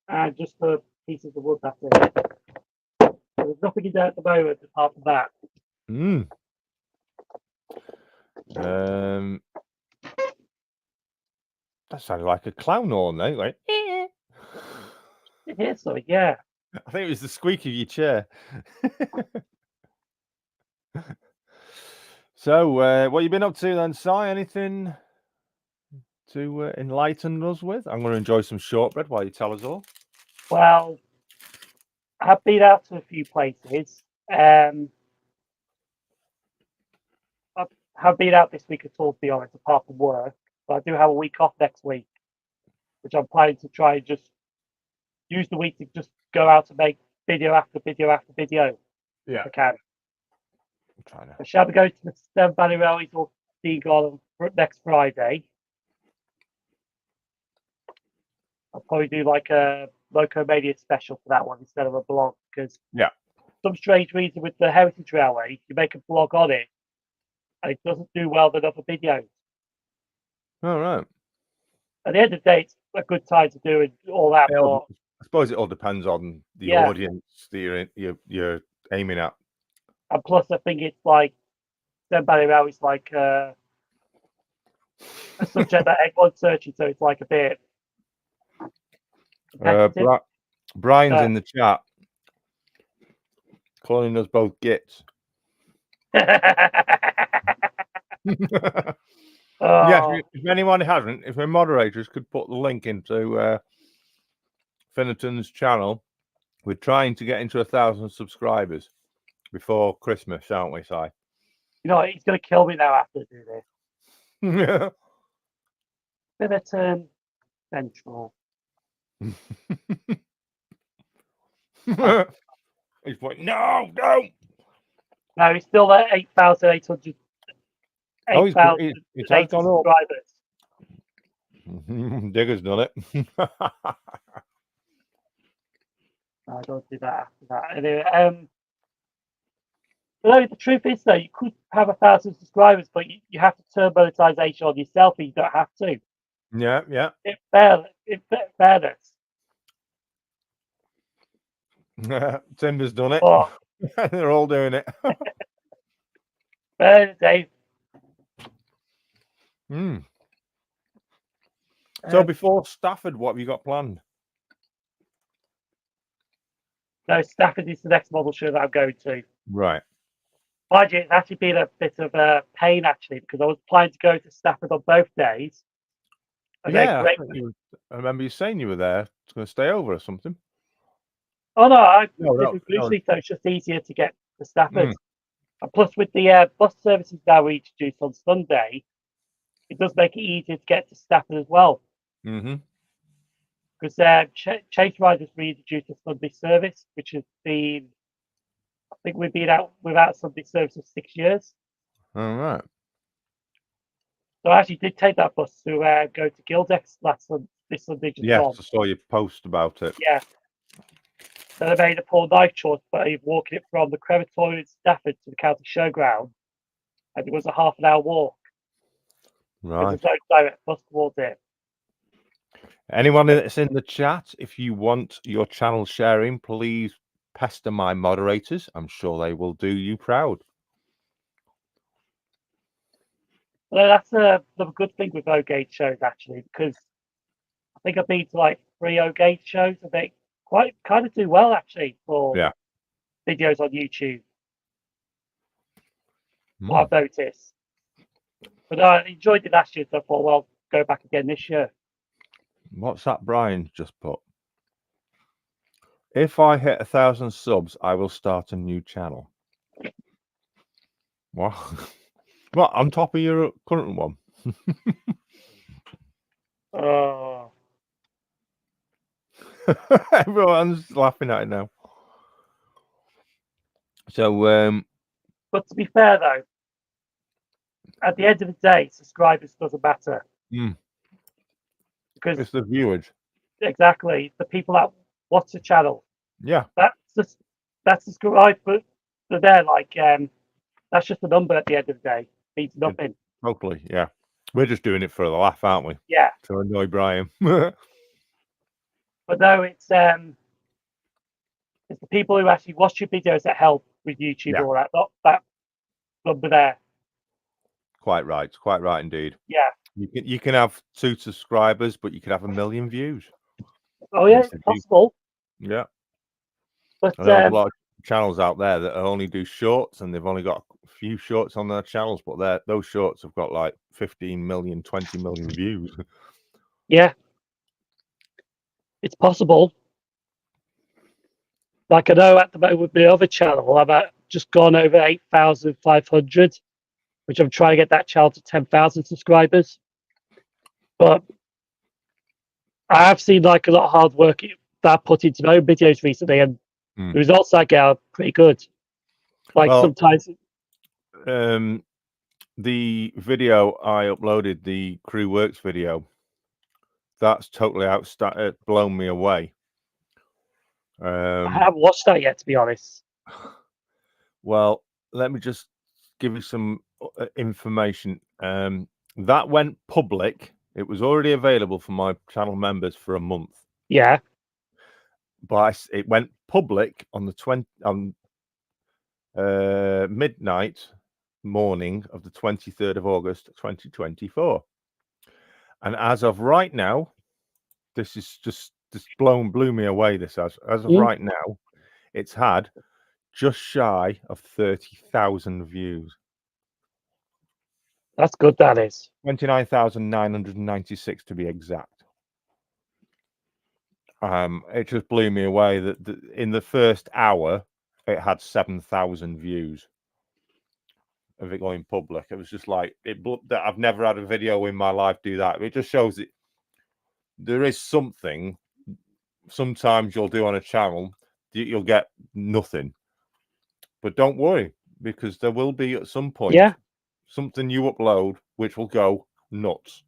And just for pieces of wood, that's it. there's nothing in there at the moment apart from that. That sounded like a clown horn, though. Like, Here's something, yeah. I think it was the squeak of your chair. So, what you been up to then, Si? Anything to enlighten us with? I'm going to enjoy some shortbread while you tell us all. Well, I've been out to a few places. I haven't been out this week at all, to be honest, apart from work. But I do have a week off next week, which I'm planning to try and just use the week to just go out and make video after video after video. Yeah. If I can. I'm trying to. I shall be going to the Severn Valley Railways or Seagull next Friday. I'll probably do like a Locomania special for that one instead of a blog because some strange reason with the Heritage Railway, you make a blog on it and it doesn't do well than other videos. All right. At the end of the day, it's a good time to do it all that. But I suppose it all depends on the audience that you're aiming at. And plus, I think it's like Severn Valley Railway is like a subject that everyone's searching, so it's like a bit. Brian's in the chat calling us both gits. Yeah, if anyone hasn't, if our moderators could put the link into Finneton's channel, we're trying to get into 1,000 subscribers before Christmas, aren't we, Si? You know, he's going to kill me now after I do this. Finneton Central. He's like, no, don't. No, he's still at 8,800. Oh, he's gone subscribers. Digger's done it. I don't do that after that. Anyway, no, the truth is though, you could have 1,000 subscribers, but you have to turn monetization on yourself, and you don't have to. Yeah. In fairness. Timber's done it. Oh. They're all doing it. Dave. So before Stafford, what have you got planned? No, Stafford is the next model show that I'm going to. Right. Mind you, it's actually been a bit of a pain, actually, because I was planning to go to Stafford on both days. Yeah, I remember you saying you were there. It's going to stay over or something. Oh, no, I live in Bluesley, so it's just easier to get to Stafford. And plus, with the bus services now we introduced on Sunday, it does make it easier to get to Stafford as well. Because Chase Riders reintroduced a Sunday service, which has been, I think we've been out without Sunday service for 6 years. All right. So I actually did take that bus to go to Gildex this Sunday. Yes, I saw your post about it. Yeah. Then I made a poor knife choice by walking it from the crematorium in Stafford to the county showground, and it was a half-an-hour walk. Right. There's no direct bus towards it. Anyone that's in the chat, if you want your channel sharing, please pester my moderators. I'm sure they will do you proud. Well, that's the good thing with O-Gate shows, actually, because I think I've been to like 3 O-Gate shows, and they kind of do well, actually, for videos on YouTube. I've noticed. But I enjoyed it last year, so I thought, well, go back again this year. What's that Brian just put? If I hit 1,000 subs, I will start a new channel. What? What, on top of your current one? Oh. Everyone's laughing at it now. So, but to be fair, though, at the end of the day, subscribers doesn't matter. Because it's the viewers. Exactly. The people that watch the channel. Yeah. That's subscribed, but they're there, like, that's just a number at the end of the day. It means nothing. Totally, yeah. We're just doing it for the laugh, aren't we? Yeah. To annoy Brian. But no, it's It's the people who actually watch your videos that help with YouTube Yeah. or that, not that number there. Quite right indeed. Yeah. You can have 2 subscribers, but you can have 1 million views. Oh yeah, Yes, it's possible. Yeah. But I know there's a lot of channels out there that only do shorts, and they've only got a few shorts on their channels, but those shorts have got like 15 million, 20 million views. yeah, it's possible. Like I know at the moment with the other channel, I've just gone over 8,500, which I'm trying to get that channel to 10,000 subscribers. But I have seen like a lot of hard work that I put into my own videos recently, and the results I get are pretty good. Like sometimes, the video I uploaded, the Crew Works video, that's totally blown me away. I haven't watched that yet, to be honest. Well, let me just give you some information. That went public. It was already available for my channel members for a month. Yeah. But it went public on the midnight morning of the 23rd of August 2024. And as of right now, this is just blew me away. This as of right now, it's had just shy of 30,000 views. That's good, that is. 29,996 to be exact. It just blew me away that in the first hour it had 7,000 views of it going public. It was just like that. I've never had a video in my life do that. It just shows that there is something. Sometimes you'll do on a channel, you'll get nothing, but don't worry, because there will be at some point something you upload which will go nuts.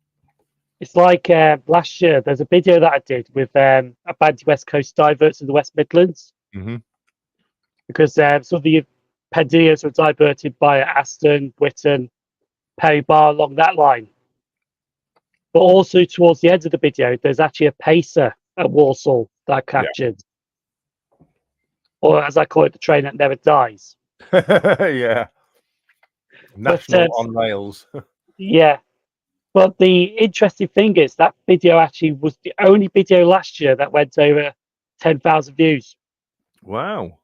It's like last year, there's a video that I did with a band West Coast diverts in the West Midlands. Because some of the Pendios were diverted by Aston, Whitton, Perry Bar along that line. But also towards the end of the video, there's actually a pacer at Walsall that I captured. Or as I call it, the train that never dies. Yeah. National on rails. Yeah. But the interesting thing is that video actually was the only video last year that went over 10,000 views. Wow.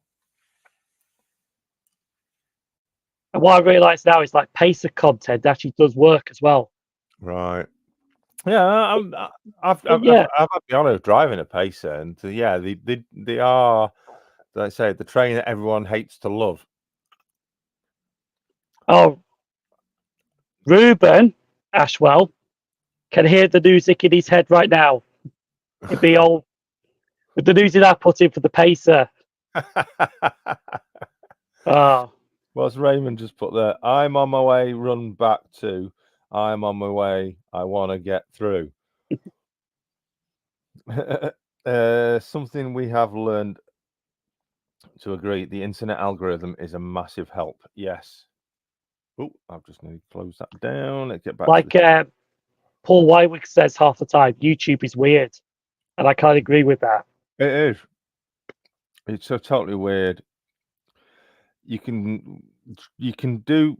And what I realise now is like pacer content actually does work as well. Right. Yeah, I've had the honour of driving a pacer, and yeah, they are, like I say, the train that everyone hates to love. Oh, Ruben Ashwell can hear the music in his head right now. It'd be all with the music I put in for the pacer. Oh. What's Raymond just put there? I'm on my way, run back to. I'm on my way, I want to get through. Something we have learned to agree, the internet algorithm is a massive help. Yes. Oh, I've just need to close that down. Let's get back to Paul Wywick says half the time, YouTube is weird. And I can't agree with that. It is. It's so totally weird. You can do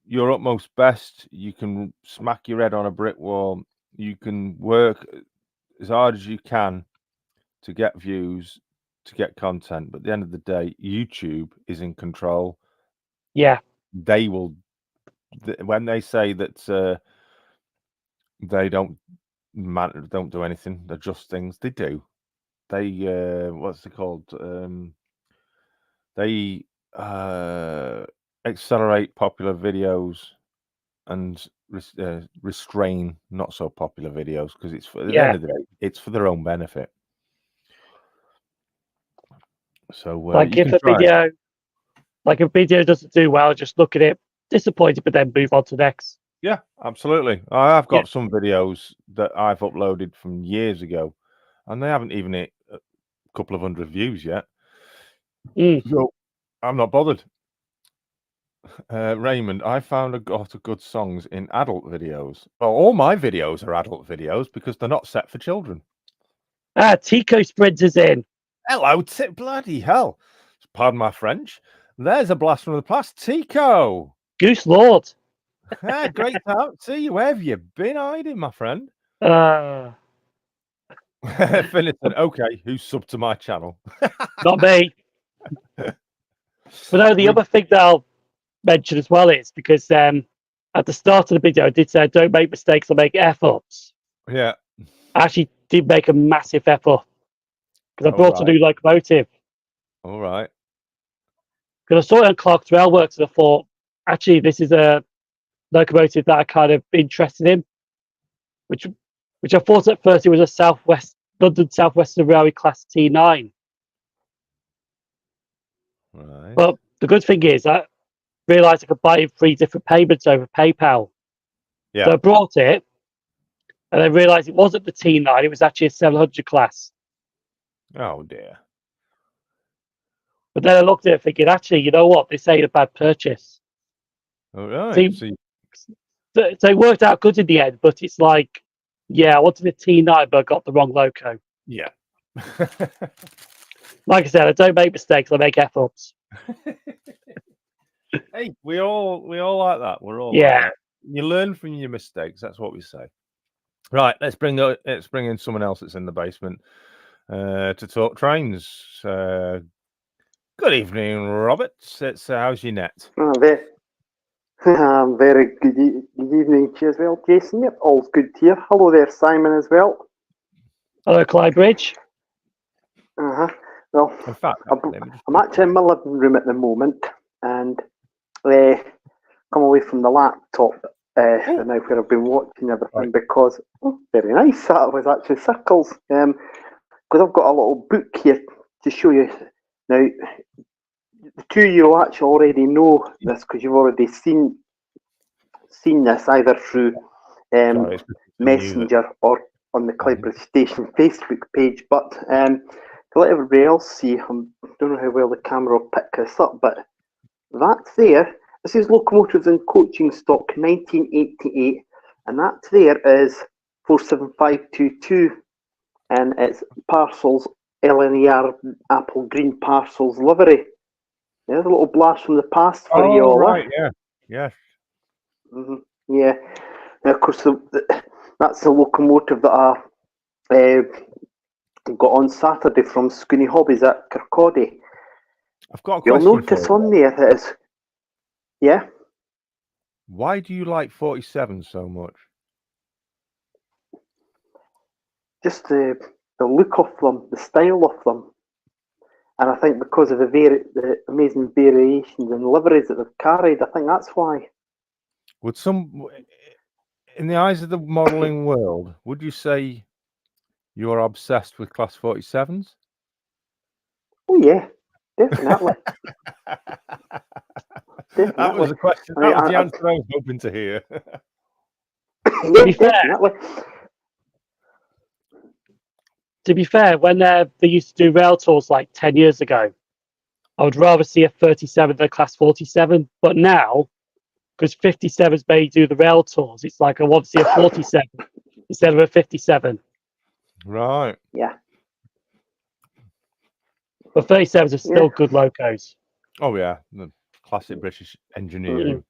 your utmost best. You can smack your head on a brick wall. You can work as hard as you can to get views, to get content. But at the end of the day, YouTube is in control. Yeah. They will, when they say that they don't do anything, adjust things, they do. They, what's it called? They accelerate popular videos and restrain not so popular videos, because it's for, at the end of the day, it's for their own benefit. So like if a video doesn't do well, just look at it disappointed, but then move on to the next. Yeah, absolutely. I've got some videos that I've uploaded from years ago, and they haven't even hit a couple of hundred views yet. So I'm not bothered. Raymond, I found a lot of good songs in adult videos. Well, all my videos are adult videos because they're not set for children. Tico Sprinters in. Hello, bloody hell. Pardon my French. There's a blast from the past. Tico. Goose Lord. Great to see you. Where have you been hiding, my friend? Uh, Finneton. Okay, who's sub to my channel? Not me. But no, the other thing that I'll mention as well is because at the start of the video, I did say don't make mistakes or make F-ups. Yeah. I actually did make a massive F-up because I brought a new locomotive. All right. Because I saw it on Clark's Railworks and I thought, actually, this is a locomotive that I kind of interested in, which I thought at first it was a London South Western Railway Class T9. Right. But the good thing is I realised I could buy it in 3 different payments over PayPal. Yeah. So I brought it, and I realised it wasn't the T9; it was actually a 700 class. Oh dear. But then I looked at it thinking, actually, you know what? This ain't a bad purchase. All right. So it worked out good in the end, but it's like, yeah, I wanted a T9, but I got the wrong loco. yeah. Like I said, I don't make mistakes; I make F-ups. Hey, we all like that. We're all Yeah. like that. You learn from your mistakes. That's what we say. Right. Let's bring in someone else that's in the basement to talk trains. Good evening, Robert. It's how's your net? Very good evening to you as well, Jason. Yep, all's good here. Hello there, Simon, as well. Hello, Clyde Bridge. Well, In fact, I'm actually in my living room at the moment, and come away from the laptop now where I've been watching everything because very nice. That was actually circles. Because I've got a little book here to show you. Now, the two of you actually already know this because you've already seen this either through Messenger or on the Clydebridge Station Facebook page. But to let everybody else see, I don't know how well the camera will pick this up, but that's there. This is Locomotives and Coaching Stock 1988, and that there is 47522, and it's Parcels LNER Apple Green Parcels livery. There's a little blast from the past for you all. Right, yeah. Yeah. Now, of course, that's the locomotive that I got on Saturday from Scooney Hobbies at Kirkcaldy. I've got a question. You'll notice on there that it's... Yeah? Why do you like 47 so much? Just the look of them, the style of them. And I think because of the amazing variations and liveries that they've carried, I think that's why. Would in the eyes of the modelling world, would you say you're obsessed with Class 47s? Oh, yeah, definitely. Definitely. That was the question. That was the answer I was hoping to hear. To be fair, when they used to do rail tours like 10 years ago, I would rather see a 37 than a Class 47. But now, because 57s may do the rail tours, it's like I want to see a 47 instead of a 57. Right. Yeah. But 37s are still good locos. Oh, yeah. The classic British engineering.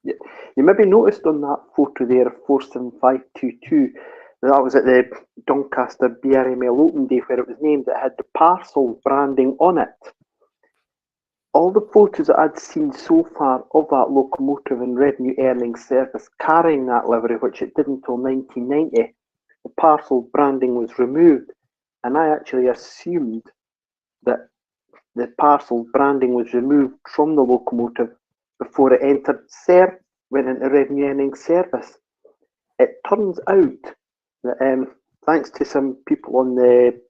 Yeah. You maybe noticed on that photo there of 47522, that was at the Doncaster BRML Open Day where it was named, it had the parcel branding on it. All the photos that I'd seen so far of that locomotive in revenue earning service carrying that livery, which it did until 1990, the parcel branding was removed. And I actually assumed that the parcel branding was removed from the locomotive before it went into revenue earning service. It turns out that thanks to some people on the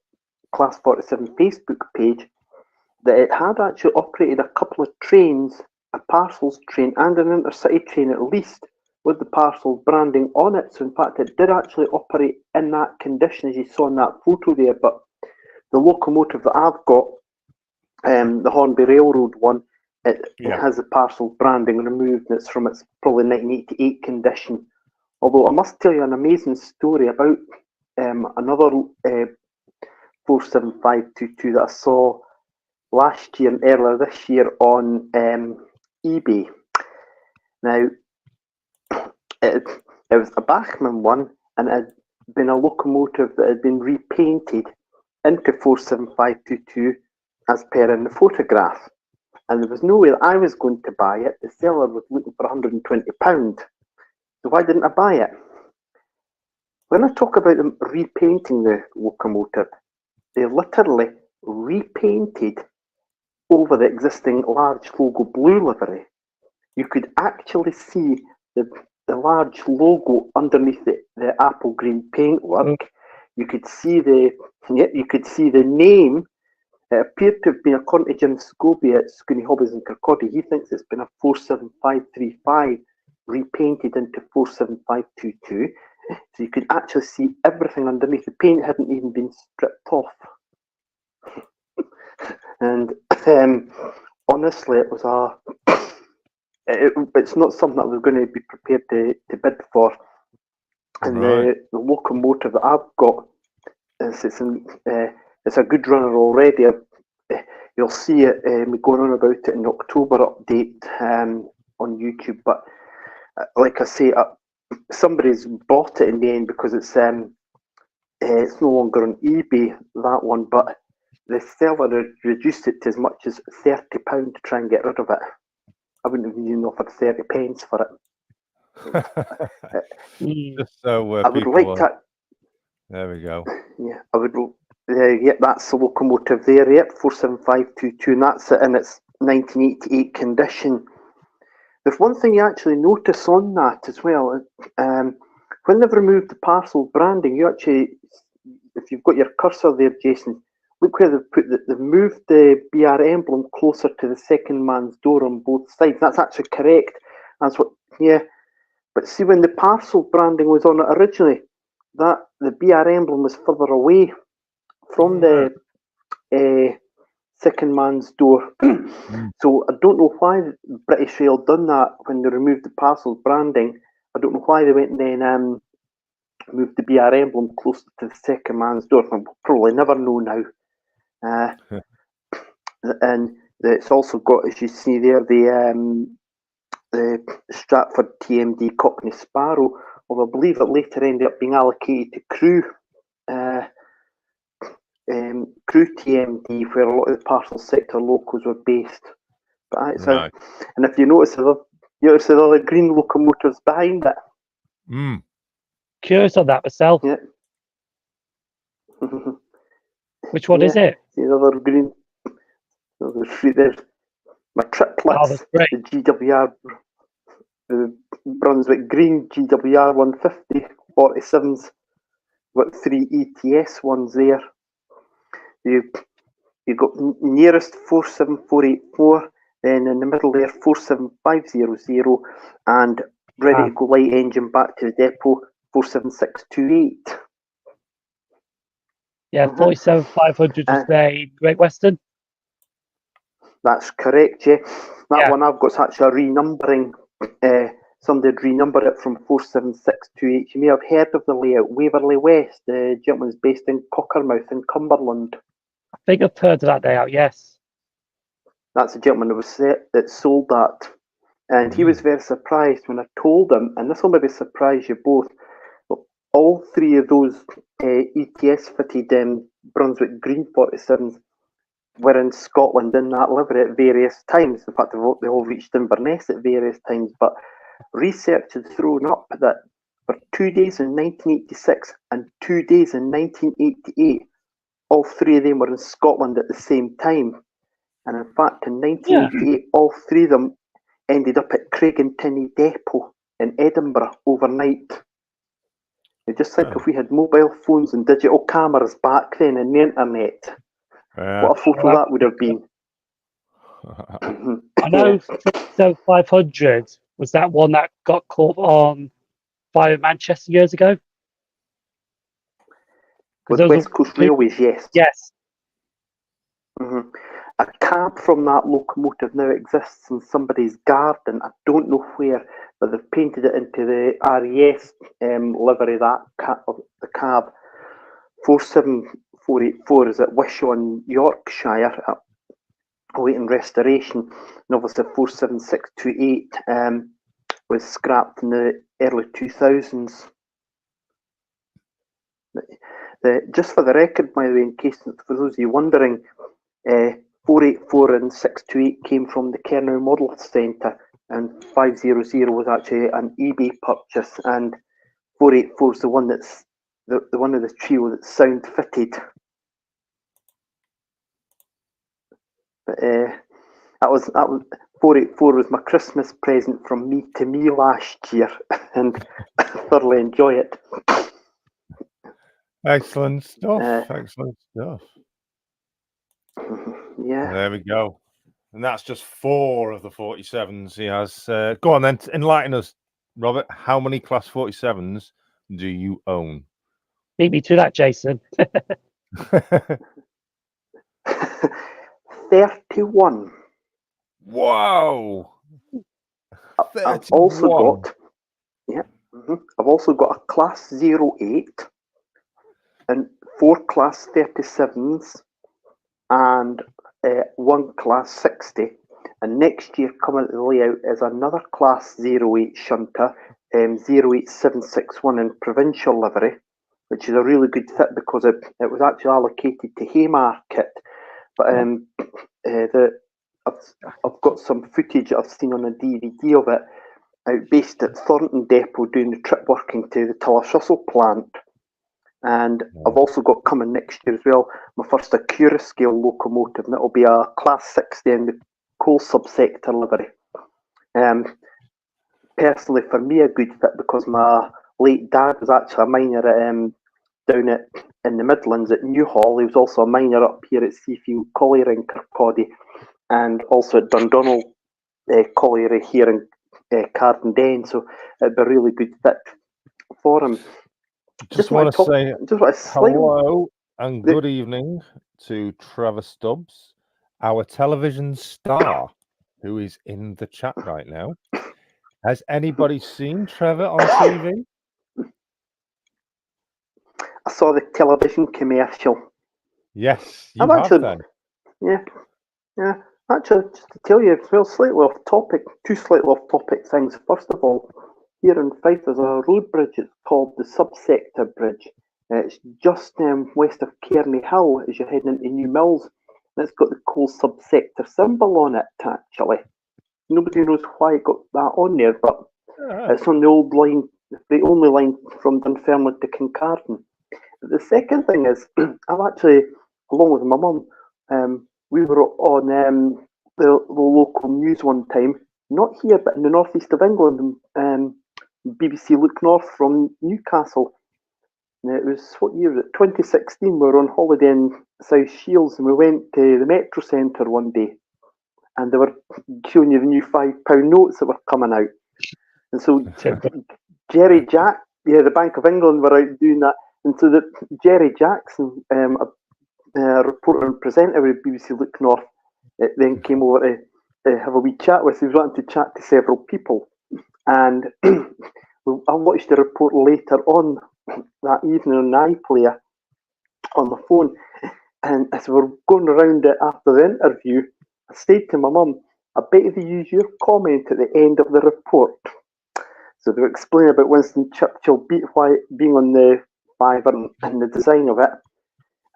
Class 47 Facebook page, that it had actually operated a couple of trains, a parcels train and an intercity train at least, with the parcel branding on it. So in fact, it did actually operate in that condition as you saw in that photo there. But the locomotive that I've got, the Hornby Railroad one, it has the parcel branding removed, and it's from its probably 1988 condition. Although I must tell you an amazing story about another 47522 that I saw last year and earlier this year on eBay. Now, it was a Bachmann one, and it had been a locomotive that had been repainted into 47522 as per in the photograph. And there was no way that I was going to buy it. The seller was looking for £120. So why didn't I buy it? When I talk about them repainting the locomotive, they literally repainted over the existing large logo blue livery. You could actually see the large logo underneath the apple green paintwork. You could see the name. It appeared to have been, according to Jim Scobie at Scooney Hobbies in Kirkcaldy, he thinks it's been a 47535 repainted into 47522. So you could actually see everything underneath. The paint hadn't even been stripped off. And honestly, it was it's not something that I was going to be prepared to bid for. And the locomotive that I've got, it's a good runner already. You'll see it me going on about it in the October update on YouTube. But like I say, somebody's bought it in the end because it's no longer on eBay, that one. But the seller had reduced it to as much as £30 to try and get rid of it. I wouldn't have even offered 30 pence for it. Just so I would like that. There we go. Yeah, I would. Yep, that's the locomotive there. Yep, 47522, and that's it in its 1988 condition. There's one thing you actually notice on that as well. When they've removed the parcel branding, you actually, if you've got your cursor there, Jason, look where they've moved the BR emblem closer to the second man's door on both sides. That's actually correct. That's what, yeah. But see, when the parcel branding was on it originally, the BR emblem was further away from the second man's door. So I don't know why British Rail done that when they removed the parcel branding. I don't know why they went and then moved the BR emblem closer to the second man's door. We'll probably never know now. And it's also got, as you see there, the Stratford TMD Cockney Sparrow, although I believe it later ended up being allocated to Crew TMD, where a lot of the parcel sector locals were based. But and if you notice, the other green locomotives behind it. Curious on that myself. Yeah. Which one is it? The other green. There's three there. My triplets, the GWR, the Brunswick Green GWR 150 47s, got 3 ETS ones there. You got nearest 47484, then in the middle there 47500, and ready to go light engine back to the depot 47628. Yeah, 47500 is the Great Western. That's correct, yeah. That one I've got actually a renumbering. Somebody renumbered it from 47628. You may have heard of the layout, Waverley West. The gentleman's based in Cockermouth in Cumberland. I think I've heard of that layout, yes. That's the gentleman that sold that. And he was very surprised when I told him, and this will maybe surprise you both, all three of those ETS fitted Brunswick Green 47s were in Scotland in that livery at various times. In fact, they all reached Inverness at various times. But research had thrown up that for 2 days in 1986 and 2 days in 1988, all three of them were in Scotland at the same time. And in fact, in 1988, all three of them ended up at Craigentinny Depot in Edinburgh overnight. You just think if we had mobile phones and digital cameras back then and the internet, what a photo that would have been. I know 500 was that one that got caught on fire in Manchester years ago. With West Coast Railways, yes. Yes. A cab from that locomotive now exists in somebody's garden. I don't know where, but they've painted it into the RES livery, the cab. 484 is at Wishaw, Yorkshire, awaiting restoration. And obviously 47628 was scrapped in the early 2000s. Just for the record, by the way, in case for those of you wondering, 484 and 628 came from the Kernow Model Centre, and 500 was actually an eBay purchase, and 484 is the one that's the one of the trio that's sound fitted. But that was 484 was my Christmas present from me to me last year, and I thoroughly enjoy it. Excellent stuff. Excellent stuff. Yeah. There we go. And that's just 4 of the 47s he has. Go on then, enlighten us, Robert. How many Class 47s do you own? Beat me to that, Jason. 31. Wow. I've also got, I've also got a Class 08 and 4 Class 37s and 1 Class 60. And next year coming to the layout is another Class 08 shunter, 08761 in provincial livery, which is a really good fit because it was actually allocated to Haymarket. But I've got some footage I've seen on a DVD of it out based at Thornton Depot doing the trip working to the Tillershustle plant. And I've also got coming next year as well my first Acura scale locomotive, and it'll be a Class 60 in the coal subsector livery. Personally, for me, a good fit because my late dad was actually a miner down in the Midlands at Newhall. He was also a miner up here at Seafield Colliery in Kirkcaldy, and also at Dundonald Colliery here in Cardenden. So it'd be a really good fit for him. Just want to say hello and good evening to Trevor Stubbs, our television star, who is in the chat right now. Has anybody seen Trevor on TV? I saw the television commercial. Yes, you have then. Yeah. Actually, just to tell you, it's well slightly off topic. 2 slightly off topic things. First of all, here in Fife there's a road bridge. It's called the Subsector Bridge. It's just west of Kearney Hill as you're heading into New Mills, and it's got the coal subsector symbol on it. Actually, nobody knows why it got that on there, but it's on the old line, the only line from Dunfermline to Kincardine. The second thing is, I've actually, along with my mum, we were on the local news one time, not here, but in the northeast of England, BBC Look North from Newcastle. And it was, what year was it? 2016. We were on holiday in South Shields, and we went to the Metro Centre one day, and they were showing you the new £5 notes that were coming out. And so Jerry Jack, the Bank of England were out doing that. And so that Jerry Jackson, a reporter and presenter with BBC Look North, then came over to have a wee chat with us. He was wanting to chat to several people. And I watched the report later on that evening on iPlayer on my phone. And as we were going around it after the interview, I said to my mum, I bet if you use your comment at the end of the report. So they were explaining about Winston Churchill being on the fiver and the design of it.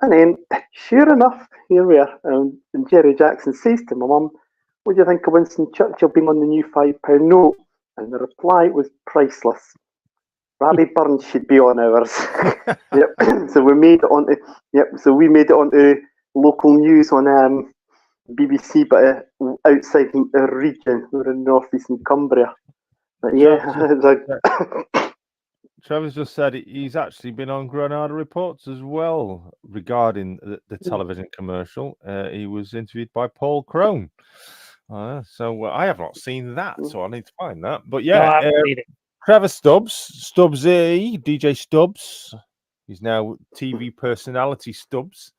And then, sure enough, here we are. And Jerry Jackson says to my mum, what do you think of Winston Churchill being on the new £5 note? And the reply was priceless. Rabbie Burns should be on ours. Yep. So we made it onto. So we made it onto local news on BBC, but outside our region. We're in northeastern Cumbria. But Trevor's just said he's actually been on Granada Reports as well regarding the television commercial. He was interviewed by Paul Crone. So I have not seen that, so I need to find that. But yeah, Trevor Stubbs, Stubbsy, DJ Stubbs. He's now TV personality Stubbs.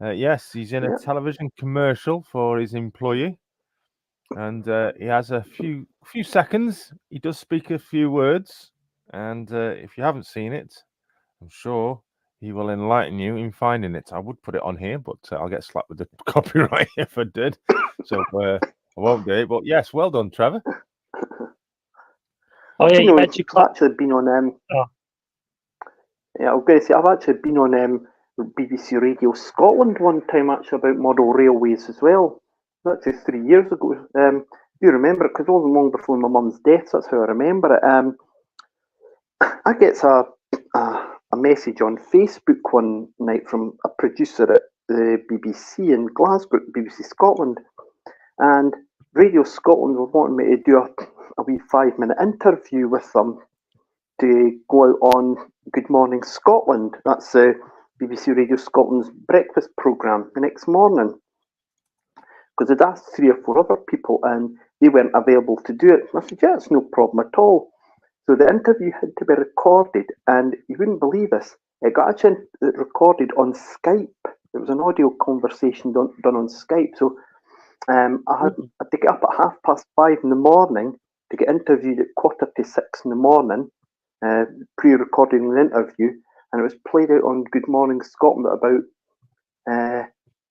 Yes, he's in a television commercial for his employee. And he has a few seconds. He does speak a few words. And if you haven't seen it, I'm sure He will enlighten you in finding it. I would put it on here, but I'll get slapped with the copyright if I did. So I won't do it. But yes, well done, Trevor. Oh yeah, you I've mentioned actually been on. Oh. Yeah, I was going to say I've actually been on BBC Radio Scotland one time actually about model railways as well. Actually 3 years ago. Do you remember it? Because it wasn't long before my mum's death. That's how I remember it. I get a message on Facebook one night from a producer at the BBC in Glasgow, BBC Scotland, and Radio Scotland were wanting me to do a wee 5-minute interview with them to go out on Good Morning Scotland. That's BBC Radio Scotland's breakfast programme the next morning. Because I'd asked 3 or 4 other people and they weren't available to do it. And I said, yeah, it's no problem at all. So the interview had to be recorded, and you wouldn't believe this, it got actually recorded on Skype. It was an audio conversation done on Skype. So I had to get up at 5:30 in the morning to get interviewed at 5:45 in the morning, pre-recording an interview, and it was played out on Good Morning Scotland at about, I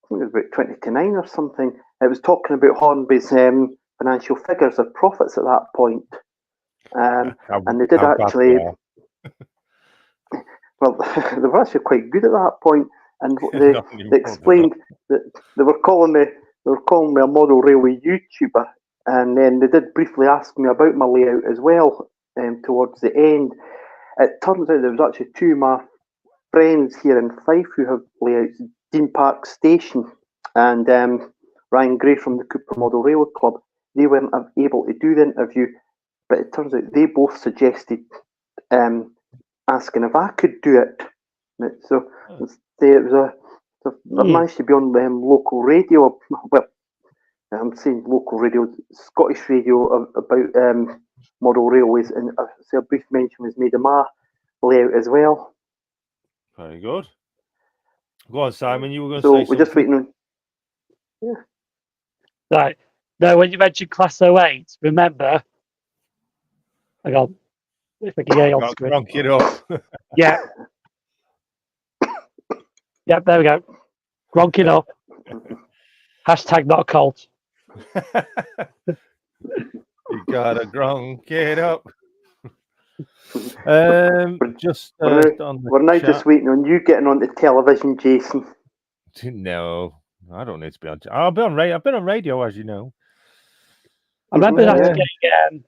think it was about 20 to 9 or something. It was talking about Hornby's financial figures or profits at that point. And they did actually, well, they were actually quite good at that point, and they explained that they were calling me a model railway YouTuber, and then they did briefly ask me about my layout as well. Towards the end, it turns out there was actually 2 of my friends here in Fife who have layouts, Dean Park Station and Ryan Gray from the Cooper Model Railway Club. They weren't able to do the interview, but it turns out they both suggested asking if I could do it. So it was I managed to be on local radio. Well, I'm saying local radio, Scottish radio about model railways, and a brief mention was made of my layout as well. Very good. Go on, Simon. You were going to So say we're something. just waiting on. Yeah. Right. No, when you mentioned Class 08, remember. Hang on. If I can get it on screen. Crank it up. Yeah. Yep, there we go. Gronk it up. Hashtag not a cult. You gotta gronk it up. We're now just waiting on you getting onto television, Jason. No, I don't need to be on. I've been on radio, as you know. I remember getting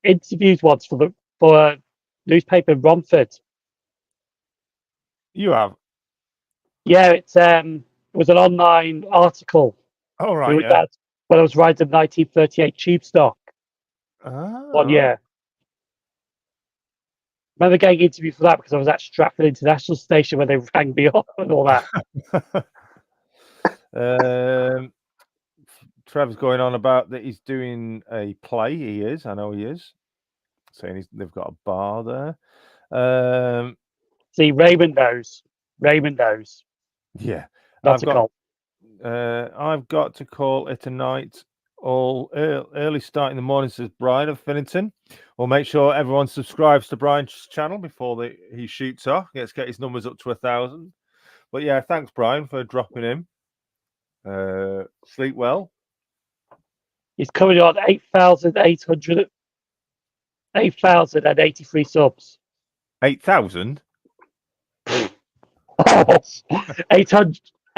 interviews once for a newspaper in Romford. You have? Yeah, it was an online article. Oh, right, yeah. When I was riding the 1938 tube stock. Oh. 1 year. I remember getting interviewed for that because I was at Stratford International Station when they rang me up and all that. Trev's going on about that he's doing a play. He is. I know he is. Saying they've got a bar there. See, Raymond knows. Yeah. That's a call. I've got to call it a night. All early start in the morning, says Brian of Finnington. We'll make sure everyone subscribes to Brian's channel before he shoots off. Let's get his numbers up to 1,000. But yeah, thanks, Brian, for dropping in. Sleep well. He's coming on 8,083 subs. 8,000?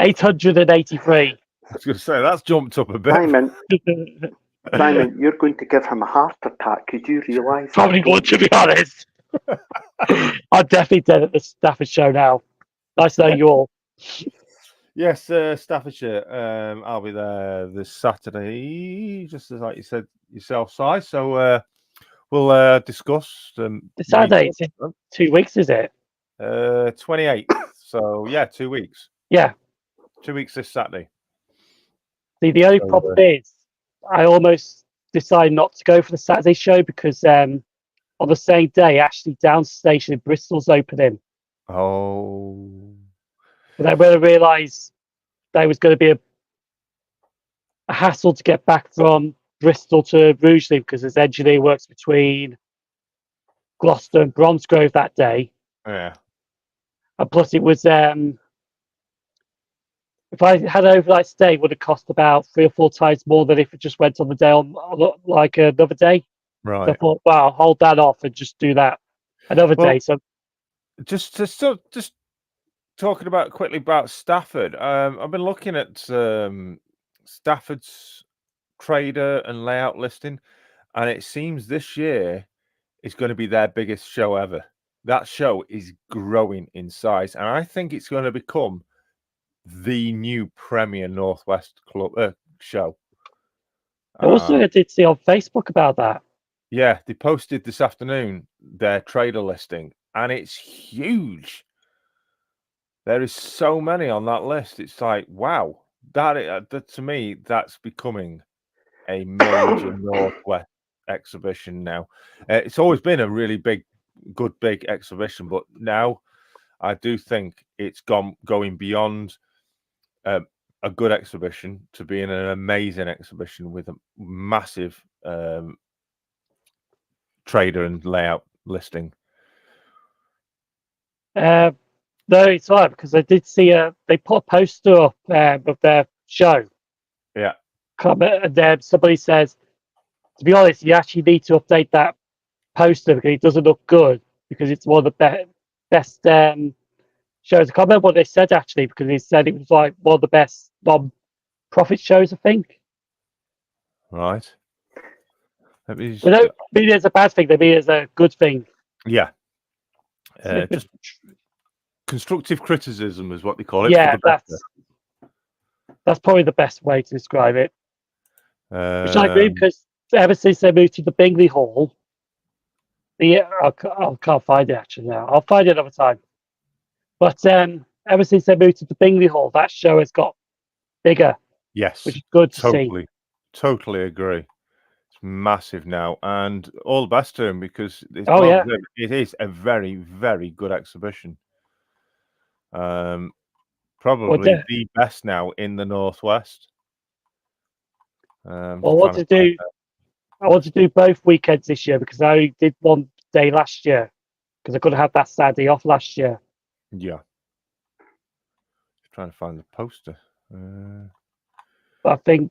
883. I was going to say, that's jumped up a bit. Simon, you're going to give him a heart attack. Could you realise? Probably would, to be honest. I'm definitely dead at the Stafford show now. Nice to know you all. Yes, Staffordshire. I'll be there this Saturday, just as like you said yourself, Si. So we'll discuss. Saturday, it's in 2 weeks, is it? 28th. So yeah, 2 weeks. Yeah. 2 weeks this Saturday. See, the only problem is I almost decided not to go for the Saturday show because on the same day, Ashley Downs Station in Bristol's opening. Oh. But then when I realised there was going to be a hassle to get back from Bristol to Rugeley because his engineer works between Gloucester and Bromsgrove that day. Yeah. And plus, it was if I had an overnight stay, it would have cost about 3 or 4 times more than if it just went on the day on like another day. So I Right. thought, wow, hold that off and just do that another Well, day. So just talking about quickly about Stafford. I've been looking at Stafford's trader and layout listing, and it seems this year is going to be their biggest show ever. That show is growing in size, and I think it's going to become the new premier Northwest club show. also, I did see on Facebook about that. Yeah, they posted this afternoon their trader listing, and it's huge. There is so many on that list. It's like, wow, that to me, that's becoming a major Northwest exhibition now. It's always been a really big exhibition, but now I do think it's going beyond a good exhibition to being an amazing exhibition with a massive trader and layout listing. No, it's all right because I did see they put a poster up of their show. Yeah. And then somebody says, to be honest, you actually need to update that poster because it doesn't look good because it's one of the best shows. I can't remember what they said actually because they said it was like one of the best non-profit shows, I think. Right. Let me They don't mean it's a bad thing, they mean it's a good thing. Yeah. Just constructive criticism is what they call it. Yeah, for the that's probably the best way to describe it. better. Which I agree because ever since they moved to the Bingley Hall, I can't find it actually now. I'll find it another time. But ever since they moved to the Bingley Hall, that show has got bigger. Yes, which is good to see. Totally agree. It's massive now, and all the best to him because it is a very, very good exhibition. Probably the best now in the Northwest. I want to do both weekends this year because I only did one day last year because I couldn't have that Saturday off last year. Yeah. Just trying to find the poster. But I think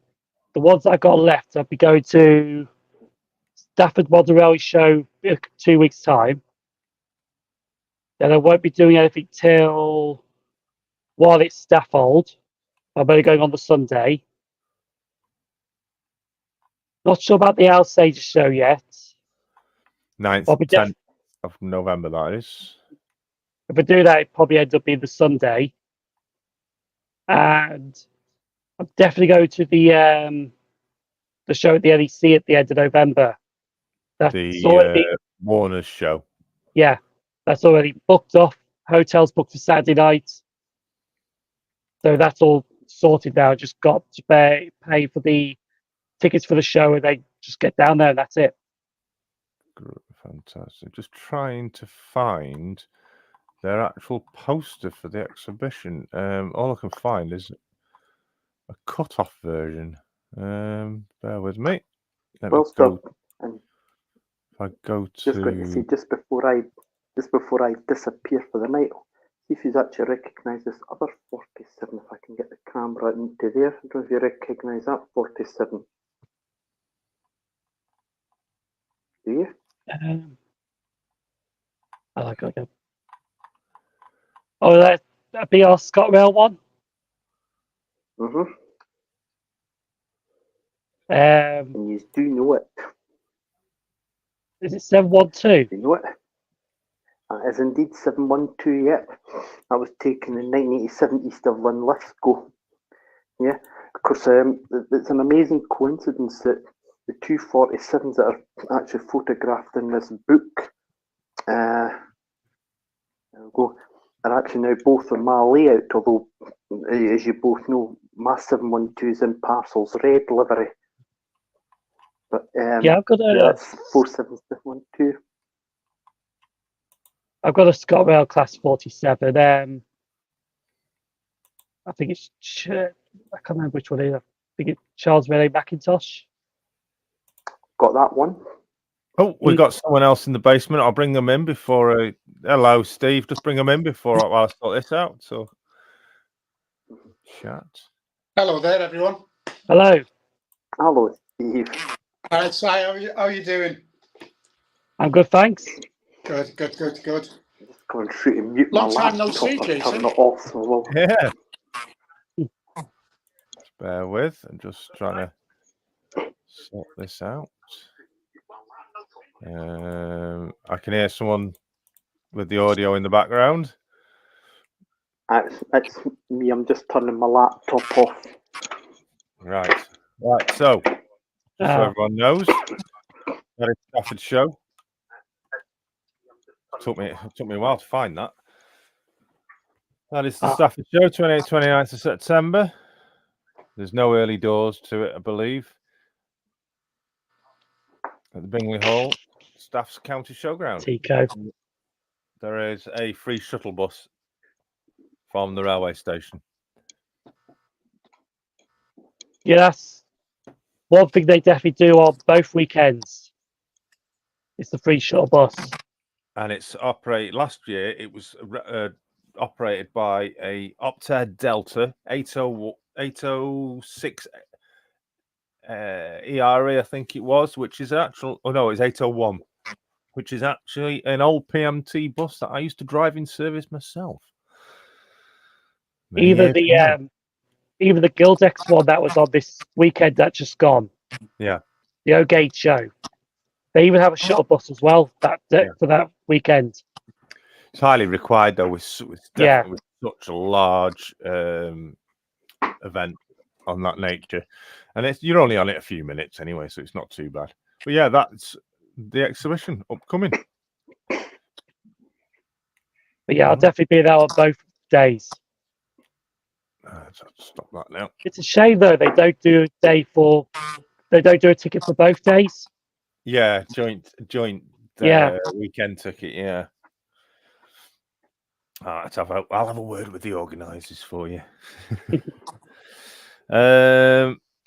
the ones I got left, I'll be going to Stafford Model Railway show in 2 weeks' time. Then I won't be doing anything till while it's Stafford. I'm only going on the Sunday. Not sure about the Alsager show yet. 9th, 10th of November, that is. If I do that, it probably ends up being the Sunday. And I'm definitely going to the show at the NEC at the end of November. That's already Warner's show. Yeah, that's already booked off. Hotels booked for Saturday night. So that's all sorted now. Just got to pay for the tickets for the show and they just get down there and that's it. Fantastic. Just trying to find their actual poster for the exhibition. All I can find is a cut-off version. Bear with me. If I go to just going to say just before I disappear for the night, see if you actually recognise this other 47. If I can get the camera into there, I don't know if you recognise that 47. Do you? I like it. Oh, that'd be our ScotRail one. And you do know it. Is it 712? You know it. That is indeed 712, yep. That was taken in 1987 east of Linlithgow. Yeah, of course, it's an amazing coincidence that the 247s that are actually photographed in this book are actually now both on my layout, although, as you both know, my 712 is in Parcel's red livery. But I've got that's 47712. I've got a ScotRail Class 47. I think it's I can't remember which one it is. I think it's Charles Ray Macintosh. Got that one. Oh, we got someone else in the basement. I'll bring them in before I Hello, Steve. Just bring them in before I sort this out. So, chat. Hello there, everyone. Hello. Hello, Steve. All right, Si, how are you doing? I'm good, thanks. Good. Just going through to mute Long my time no laptop see, and Jason. turn it off. So well. Yeah. Bear with. I'm just trying to sort this out. I can hear someone with the audio in the background. It's me. I'm just turning my laptop off. Right. So, just so everyone knows, that is Stafford Show. Took me a while to find that. That is the Stafford Show, 29th of September. There's no early doors to it, I believe. At the Bingley Hall, Staff's County Showground. Tico. There is a free shuttle bus from the railway station. Yeah, that's one thing they definitely do on both weekends. It's the free shuttle bus. And it's operated last year. It was operated by a Opta Delta 806 ERA, I think it was, which is actual. Oh no, it's 801, which is actually an old PMT bus that I used to drive in service myself. Even the Gildex one that was on this weekend that just gone. Yeah. The O'Gate show. They even have a shuttle bus as well for that weekend. It's highly required though. It's definitely with such a large event on that nature, and you're only on it a few minutes anyway, so it's not too bad. But yeah, that's the exhibition upcoming. But yeah, I'll definitely be there on both days. Stop that now. It's a shame though they don't do a ticket for both days. Yeah, joint weekend ticket. Yeah. I'll have a word with the organisers for you.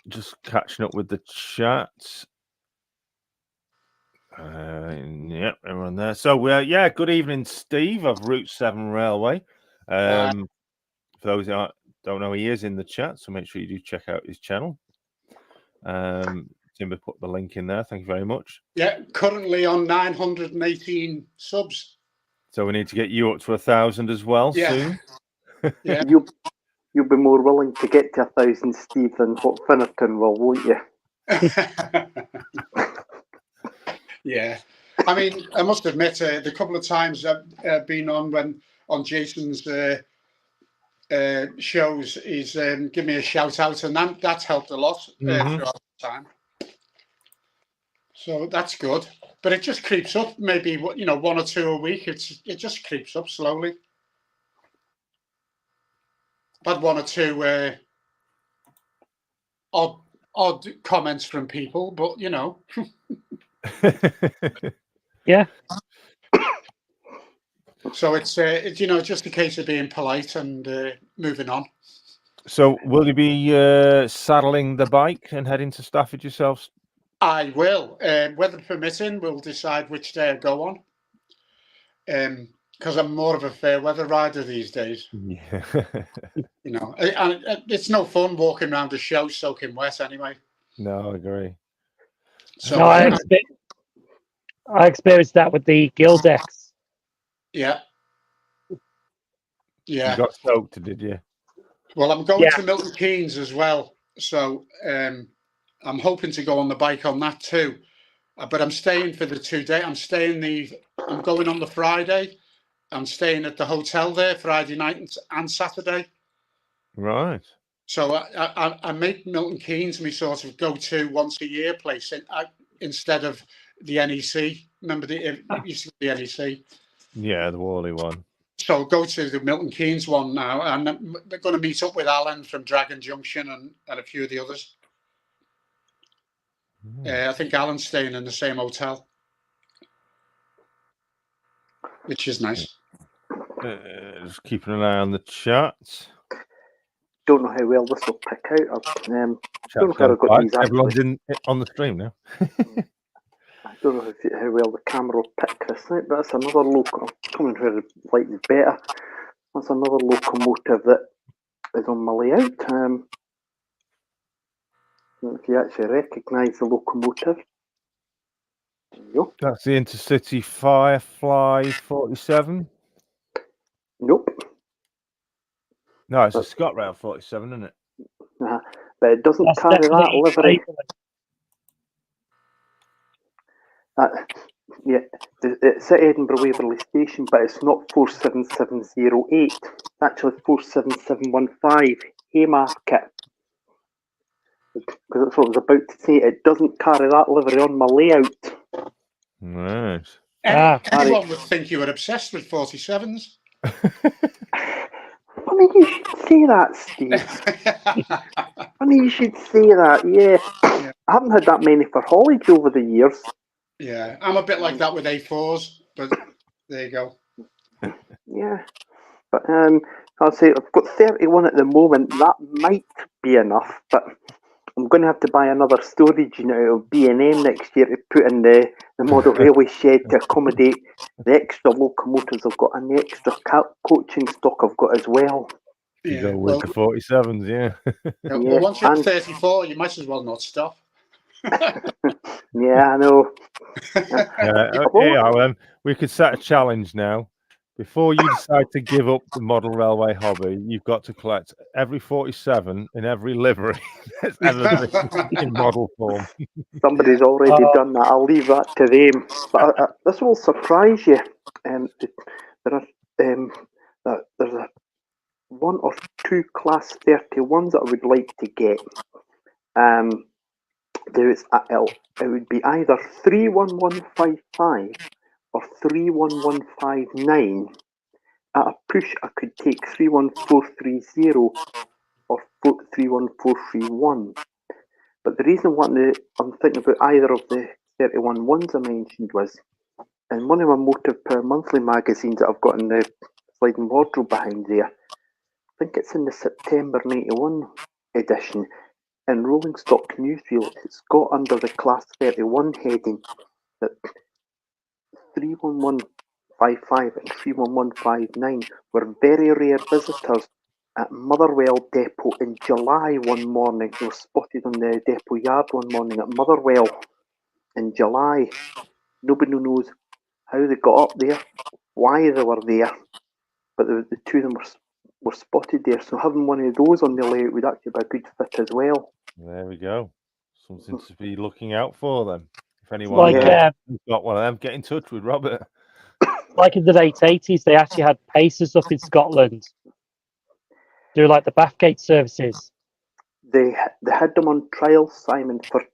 Just catching up with the chat. Yep, everyone there. So good evening, Steve of Route 7 Railway. For those who don't know, he is in the chat, so make sure you do check out his channel. Timber put the link in there. Thank you very much. Yeah, currently on 918 subs. So we need to get you up to 1,000 as well soon. Yeah. You'll be more willing to get to 1,000, Steve, than what Finnerton will, won't you? Yeah. I mean, I must admit, the couple of times I've been on Jason's shows, he's given me a shout out, and that's helped a lot throughout the time. So that's good. But it just creeps up, maybe 1 or 2 a week. It just creeps up slowly. I've had 1 or 2 odd comments from people, but Yeah. So it's just a case of being polite and moving on. So will you be saddling the bike and heading to Stafford yourselves? I will. Weather permitting, we'll decide which day I go on. Because I'm more of a fair weather rider these days. Yeah. And it's no fun walking around the show soaking wet anyway. No, I agree. So no, I experienced that with the Gildex. Yeah. You got soaked, did you? Well, I'm going to Milton Keynes as well. So I'm hoping to go on the bike on that too. But I'm staying for the 2 days. I'm going on the Friday. I'm staying at the hotel there Friday night and Saturday. Right. So I make Milton Keynes my sort of go-to once-a-year place instead of the NEC. Remember it used to be the NEC? Yeah, the Worley one. So I'll go to the Milton Keynes one now, and we're going to meet up with Alan from Dragon Junction and a few of the others. I think Alan's staying in the same hotel, which is nice. Just keeping an eye on the chat. Don't know how well this will pick out. Don't know how I got these. Everyone's on the stream now. don't know how well the camera will pick this out, but that's another locomotive. Coming where the light is better. That's another locomotive that is on my layout. If you actually recognise the locomotive. There you go. That's the Intercity Firefly 47. Nope. No, it's a ScotRail 47, isn't it? But it doesn't That's carry that definitely livery. Yeah, it's at Edinburgh Waverley Station, but it's not 47708. It's actually 47715 Haymarket. Because that's what I was about to say. It doesn't carry that livery on my layout. Nice. Anyone would think you were obsessed with 47s. I mean, you should say that, Steve. I mean, you should say that, yeah. I haven't had that many for haulage over the years. Yeah, I'm a bit like that with A4s, but there you go. Yeah. But I'll say I've got 31 at the moment. That might be enough, but I'm going to have to buy another storage unit of B&M next year to put in the model railway shed to accommodate the extra locomotives I've got and the extra coaching stock I've got as well. You go with the 47s, yeah. Well, once you're 34, you might as well not stop. Yeah, I know. Well, we could set a challenge now. Before you decide to give up the model railway hobby, you've got to collect every 47 in every livery that's ever been in model form. Somebody's already done that. I'll leave that to them. But this will surprise you. There's one or two Class 31s that I would like to get. It would be either 31155 or 31159. At a push, I could take 31430 or 31431. But the reason I'm thinking about either of the 31 ones I mentioned was in one of my Motive Power monthly magazines that I've got in the sliding wardrobe behind there. I think it's in the September 91 edition. In Rolling Stock Newsreel, it's got under the Class 31 heading that 31155 and 31159 were very rare visitors at Motherwell Depot in July one morning. They were spotted on the depot yard one morning at Motherwell in July. Nobody knows how they got up there, why they were there, but the two of them were spotted there. So having one of those on the layout would actually be a good fit as well. There we go. Something to be looking out for then. If anyone Like, who's got one of them, get in touch with Robert. Like in the late 80s, they actually had pacers up in Scotland do like the Bathgate services. They had them on trial, Simon, for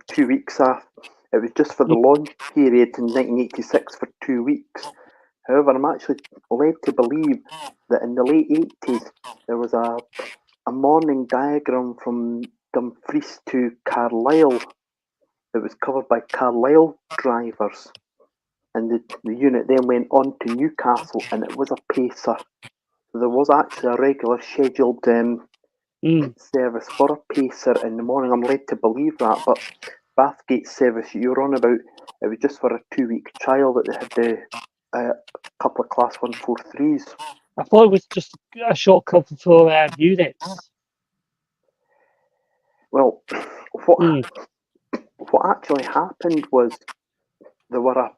2 weeks. It was just for the launch period in 1986 for 2 weeks. However, I'm actually led to believe that in the late 80s there was a morning diagram from Dumfries to Carlisle that was covered by Carlisle drivers, and the unit then went on to Newcastle, and it was a pacer. So there was actually a regular scheduled service for a pacer in the morning. I'm led to believe that, but Bathgate service you're on about, it was just for a 2-week trial that they had a couple of Class 143s. I thought it was just a shortcut for units. Well, what actually happened was there were a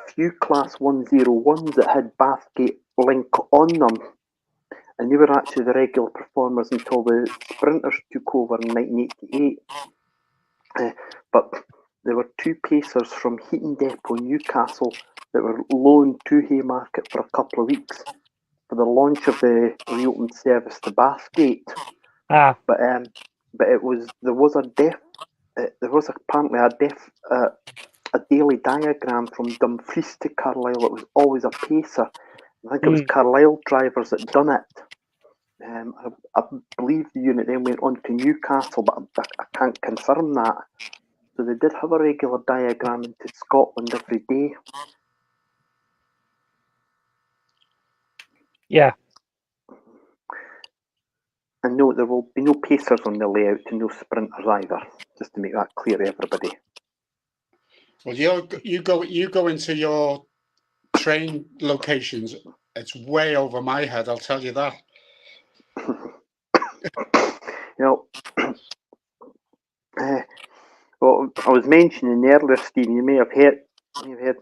few Class 101s that had Bathgate link on them, and they were actually the regular performers until the Sprinters took over in 1988. But there were two pacers from Heaton Depot, Newcastle, that were loaned to Haymarket for a couple of weeks for the launch of the reopened service to Bathgate. But there was apparently a daily diagram from Dumfries to Carlisle. It was always a pacer. I think it was Carlisle drivers that done it. I believe the unit then went on to Newcastle, but I can't confirm that. So they did have a regular diagram into Scotland every day. Yeah. And no, there will be no pacers on the layout and no sprinters either, just to make that clear to everybody. Well, you go into your train locations. It's way over my head. I'll tell you that. Well, I was mentioning earlier, Stephen, you may have heard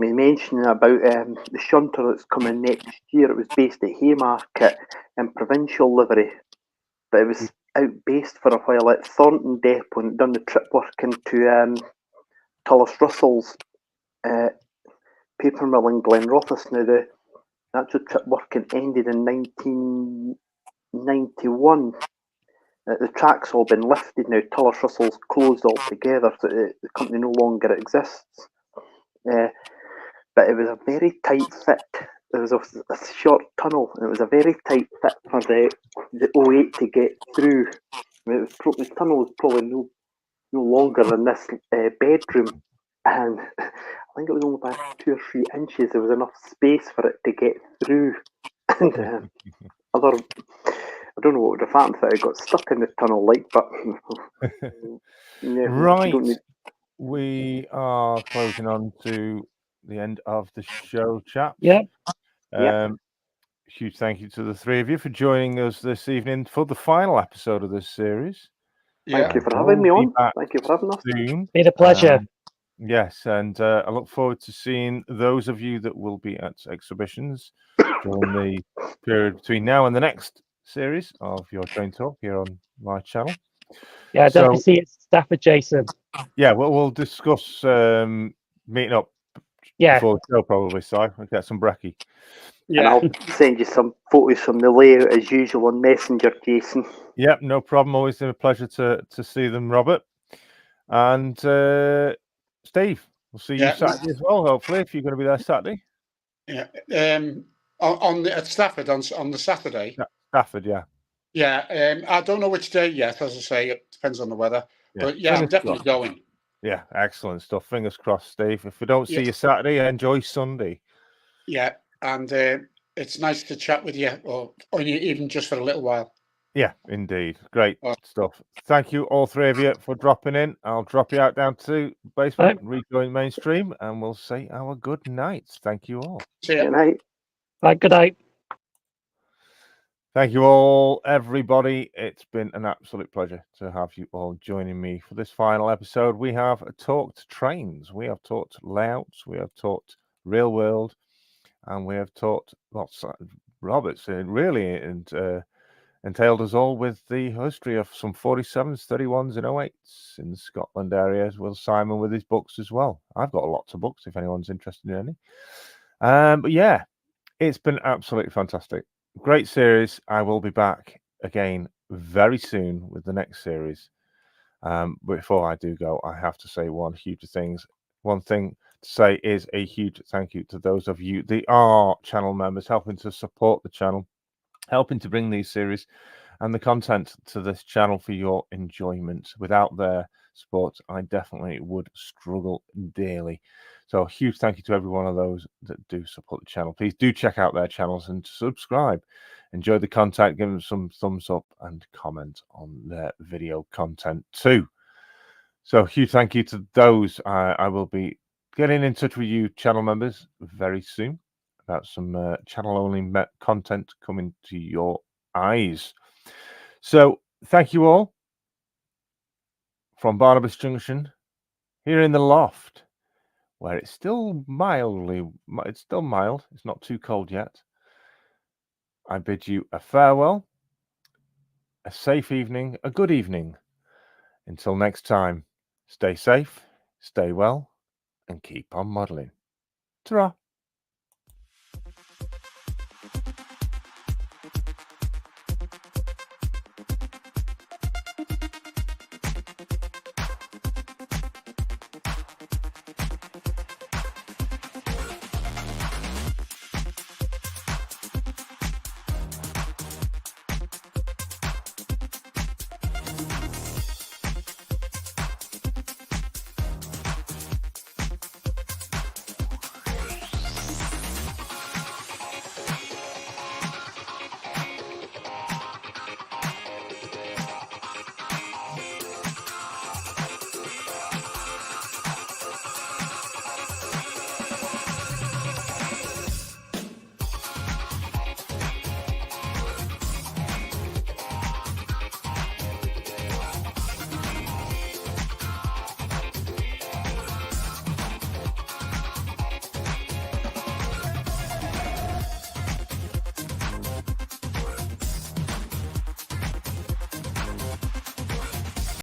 me mentioning about the shunter that's coming next year. It was based at Haymarket in provincial livery, but it was out based for a while at Thornton Depot and done the trip work into Tullis Russell's paper mill in Glenrothes. Now, the actual trip working ended in 1991. The track's all been lifted now. Tullis Russell's closed altogether, so the company no longer exists. But it was a very tight fit. There was a short tunnel, and it was a very tight fit for the 08 to get through. I mean, the tunnel was probably no longer than this bedroom, and I think it was only by 2 or 3 inches. There was enough space for it to get through. And I don't know what would have happened if it got stuck in the tunnel, but yeah, right. We are closing on to the end of the show, chaps. Yeah. Huge thank you to the three of you for joining us this evening for the final episode of this series. Thank you for having me on. Thank you for having us. Soon. Been a pleasure. Yes, and I look forward to seeing those of you that will be at exhibitions during the period between now and the next series of your Train Talk here on my channel. Yeah, definitely see it, Stafford, Jason. Yeah, well, we'll discuss meeting up before the show probably, Si. We'll get some brekkie. Yeah. And I'll send you some photos from the layout as usual on Messenger, Jason. Yep, no problem. Always a pleasure to see them, Robert. And Steve, we'll see you Saturday as well, hopefully, if you're going to be there Saturday. Yeah. At Stafford on the Saturday. Stafford, yeah. Yeah. I don't know which day yet, as I say, it depends on the weather. Yeah. But yeah, I'm definitely going. Yeah, excellent stuff. Fingers crossed, Steve. If we don't see you Saturday, enjoy Sunday. Yeah, and it's nice to chat with you, or even just for a little while. Yeah, indeed. Great stuff. Thank you, all three of you, for dropping in. I'll drop you out down to basement, rejoin mainstream, and we'll say our good nights. Thank you all. See you. Good night. Bye, good night. Thank you all, everybody. It's been an absolute pleasure to have you all joining me for this final episode. We have talked trains, we have talked layouts, we have talked real world, and we have talked Roberts really entailed us all with the history of some 47s, 31s, and 08s in the Scotland area. Will Simon with his books as well. I've got lots of books if anyone's interested in any. But yeah, it's been absolutely fantastic. Great series. I will be back again very soon with the next series. Before I do go, I have to say one thing to say is a huge thank you to those of you, the channel members, helping to support the channel, helping to bring these series and the content to this channel for your enjoyment. Without their support, I definitely would struggle daily. So a huge thank you to every one of those that do support the channel. Please do check out their channels and subscribe. Enjoy the content, give them some thumbs up and comment on their video content too. So huge thank you to those. I will be getting in touch with you channel members very soon about some channel-only content coming to your eyes. So thank you all from Barnabas Junction here in the loft, where it's still mild. It's not too cold yet. I bid you a farewell, a safe evening, a good evening. Until next time, stay safe, stay well, and keep on modelling. Ta-ra.